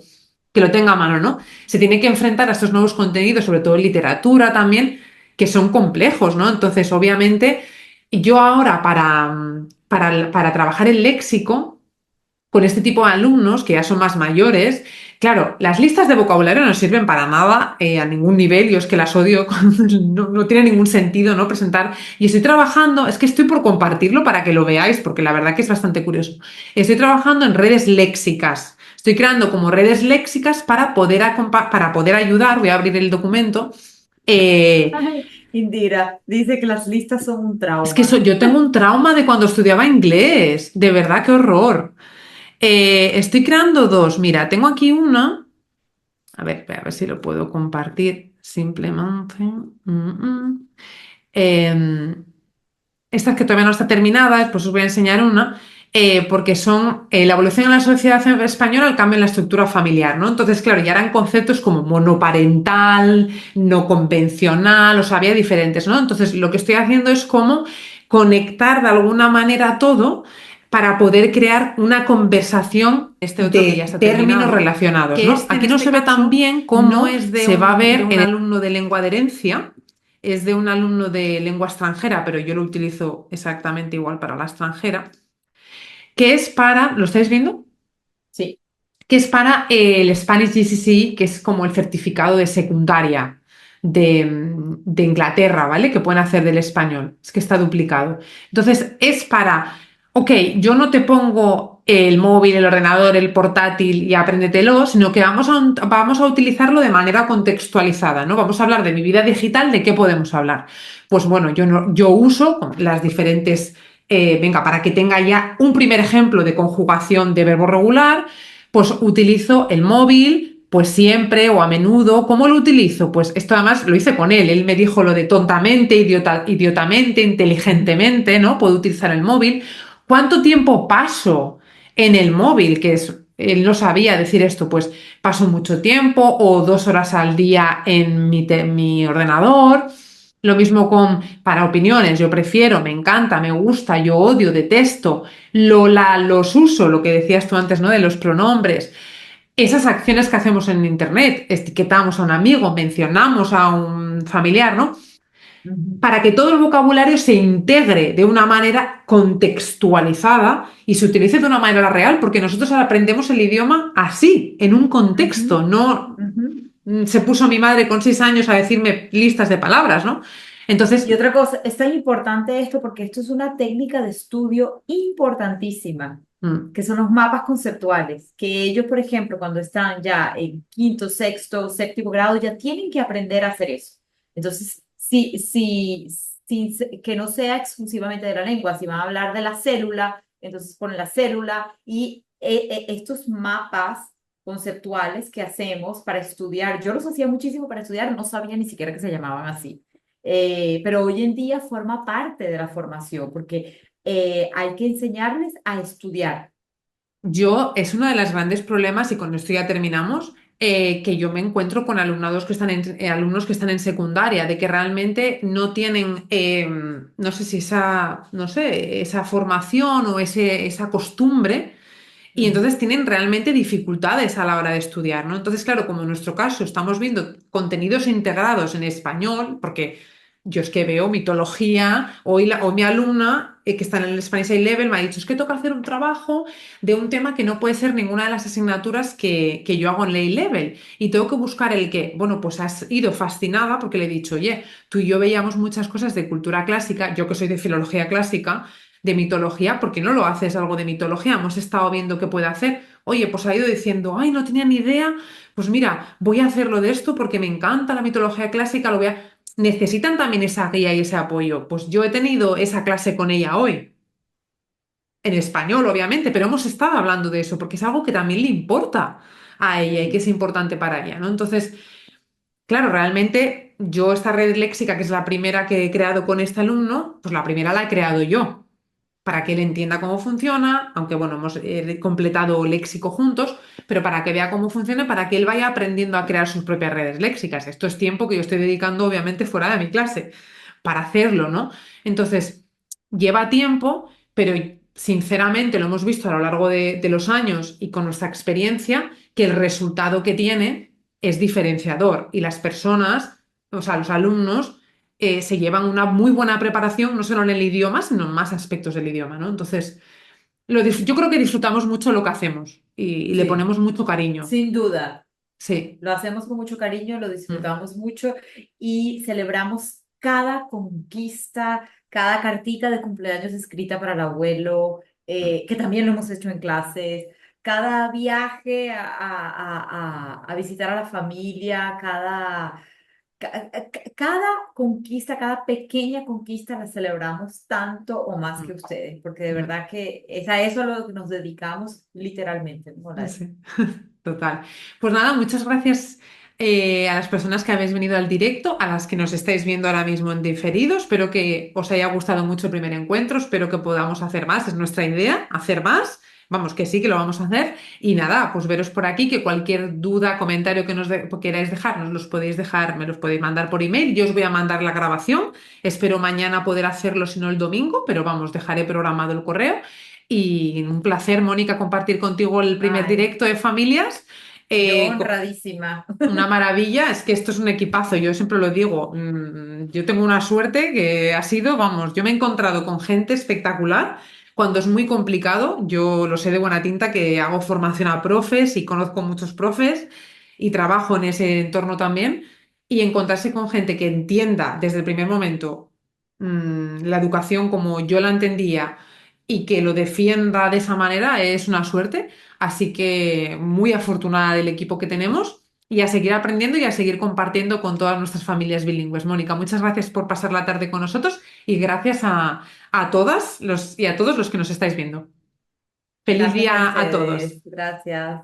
que lo tenga a mano, ¿no? Se tiene que enfrentar a estos nuevos contenidos, sobre todo en literatura también, que son complejos, ¿no? Entonces, obviamente, yo ahora para trabajar el léxico, con este tipo de alumnos que ya son más mayores, claro, las listas de vocabulario no sirven para nada a ningún nivel, yo es que las odio, no tiene ningún sentido, ¿no? Presentar, y estoy trabajando, es que estoy por compartirlo para que lo veáis, porque la verdad que es bastante curioso. Estoy trabajando en redes léxicas, estoy creando como redes léxicas para poder ayudar, voy a abrir el documento. Ay, Indira dice que las listas son un Es que trauma. yo tengo un trauma de cuando estudiaba inglés, de verdad, qué horror. Estoy creando dos. Mira, tengo aquí una. A ver si lo puedo compartir simplemente. Eh, Esta que todavía no está terminada, después os voy a enseñar una, porque son la evolución en la sociedad española, el cambio en la estructura familiar, ¿no? Entonces, claro, ya eran conceptos como monoparental, no convencional, o sea, había diferentes, ¿no? Entonces, lo que estoy haciendo es como conectar de alguna manera todo para poder crear una conversación este otro que ya de está términos terminado, relacionados, ¿no? Aquí en no se ve tan bien cómo no es se va a ver de un alumno de lengua de herencia, es de un alumno de lengua extranjera, pero yo lo utilizo exactamente igual para la extranjera, que es para, ¿lo estáis viendo? Sí. Que es para el Spanish GCSE, que es como el certificado de secundaria de Inglaterra, ¿vale? Que pueden hacer del español. Es que está duplicado. Entonces, es para, ok, yo no te pongo el móvil, el ordenador, el portátil y apréndetelo, sino que vamos a utilizarlo de manera contextualizada, ¿no? Vamos a hablar de mi vida digital, ¿de qué podemos hablar? Pues bueno, yo uso las diferentes, venga, para que tenga ya un primer ejemplo de conjugación de verbo regular, pues utilizo el móvil, pues siempre o a menudo. ¿Cómo lo utilizo? Pues esto además lo hice con él. Él me dijo lo de tontamente, idiotamente, inteligentemente, ¿no? Puedo utilizar el móvil. ¿Cuánto tiempo paso en el móvil? Él no sabía decir esto, pues paso mucho tiempo o 2 horas al día en mi ordenador. Lo mismo para opiniones, yo prefiero, me encanta, me gusta, yo odio, detesto, los uso, lo que decías tú antes, ¿no? De los pronombres. Esas acciones que hacemos en Internet, etiquetamos a un amigo, mencionamos a un familiar, ¿no? Ujú. para que todo el vocabulario se integre de una manera contextualizada y se utilice de una manera real, porque nosotros ahora aprendemos el idioma así, en un Ujú, contexto, no ujú. se puso mi madre con 6 años a decirme listas de palabras, ¿no? Y Entonces, otra cosa, es tan importante esto porque esto es una técnica de estudio importantísima, mm, que son los mapas conceptuales, que ellos, por ejemplo, cuando están ya en quinto, sexto, séptimo grado, ya tienen que aprender a hacer eso. Entonces, que no sea exclusivamente de la lengua, si van a hablar de la célula, entonces ponen la célula y estos mapas conceptuales que hacemos para estudiar, yo los hacía muchísimo para estudiar, no sabía ni siquiera que se llamaban así. Pero hoy en día forma parte de la formación porque hay que enseñarles a estudiar. es uno de los grandes problemas, y con esto ya terminamos, que yo me encuentro con alumnos que están en secundaria, de que realmente no tienen, no sé si no sé, esa formación o esa costumbre. Y Ujú. entonces tienen realmente dificultades a la hora de estudiar, ¿no? Entonces, claro, como en nuestro caso estamos viendo contenidos integrados en español, porque yo es que veo mitología, hoy mi alumna que está en el Spanish A-Level me ha dicho, es que toca hacer un trabajo de un tema que no puede ser ninguna de las asignaturas que yo hago en el A-Level y tengo que buscar el qué. Bueno, pues has ido fascinada porque le he dicho, oye, tú y yo veíamos muchas cosas de cultura clásica, yo que soy de filología clásica, de mitología, ¿por qué no lo haces algo de mitología? Hemos estado viendo qué puede hacer. Oye, pues ha ido diciendo, ay, no tenía ni idea, pues mira, voy a hacerlo de esto porque me encanta la mitología clásica, lo voy a... Necesitan también esa guía y ese apoyo. Pues yo he tenido esa clase con ella hoy, en español, obviamente, pero hemos estado hablando de eso porque es algo que también le importa a ella y que es Sí. importante para ella, ¿no? Entonces, claro, realmente yo esta red léxica, que es la primera que he creado con este alumno, pues la primera la he creado yo para que él entienda cómo funciona, aunque bueno, hemos completado léxico juntos, pero para que vea cómo funciona, para que él vaya aprendiendo a crear sus propias redes léxicas. Esto es tiempo que yo estoy dedicando, obviamente, fuera de mi clase para hacerlo, ¿no? Entonces, lleva tiempo, pero sinceramente lo hemos visto a lo largo de los años y con nuestra experiencia, que el resultado que tiene es diferenciador y las personas, o sea, los alumnos, se llevan una muy buena preparación, no solo en el idioma, sino en más aspectos del idioma, ¿no? Entonces, yo creo que disfrutamos mucho lo que hacemos y le Sí, ponemos mucho cariño. sin duda. Sí. Lo hacemos con mucho cariño, lo Mm. disfrutamos mucho y celebramos cada conquista, cada cartita de cumpleaños escrita para el abuelo, que también lo hemos hecho en clases, cada viaje a visitar a la familia, cada conquista, cada pequeña conquista la celebramos tanto o más que Mm. ustedes, porque de Ya. verdad que es a eso a lo que nos dedicamos literalmente, ¿no? Sí. Total. Pues nada, muchas gracias a las personas que habéis venido al directo, a las que nos estáis viendo ahora mismo en diferido. Espero que os haya gustado mucho el primer encuentro, espero que podamos hacer más, es nuestra idea, hacer más. Vamos, que sí, que lo vamos a hacer. Y nada, pues veros por aquí, que cualquier duda, comentario que queráis dejar, nos los podéis dejar, me los podéis mandar por email. Yo os voy a mandar la grabación. Espero mañana poder hacerlo, si no el domingo, pero vamos, dejaré programado el correo. Y un placer, Mónica, compartir contigo el primer Ay, directo de familias. yo Eh, co- honradísima. una maravilla, es que esto es un equipazo, yo siempre lo digo, yo tengo una suerte que ha sido, vamos, yo me he encontrado con gente espectacular cuando es muy complicado, yo lo sé de buena tinta que hago formación a profes y conozco muchos profes y trabajo en ese entorno también, y encontrarse con gente que entienda desde el primer momento la educación como yo la entendía y que lo defienda de esa manera es una suerte. Así que muy afortunada del equipo que tenemos y a seguir aprendiendo y a seguir compartiendo con todas nuestras familias bilingües. Mónica, muchas gracias por pasar la tarde con nosotros y gracias a todas y a todos los que nos estáis viendo. Feliz Gracias a día a todos. ustedes. Gracias.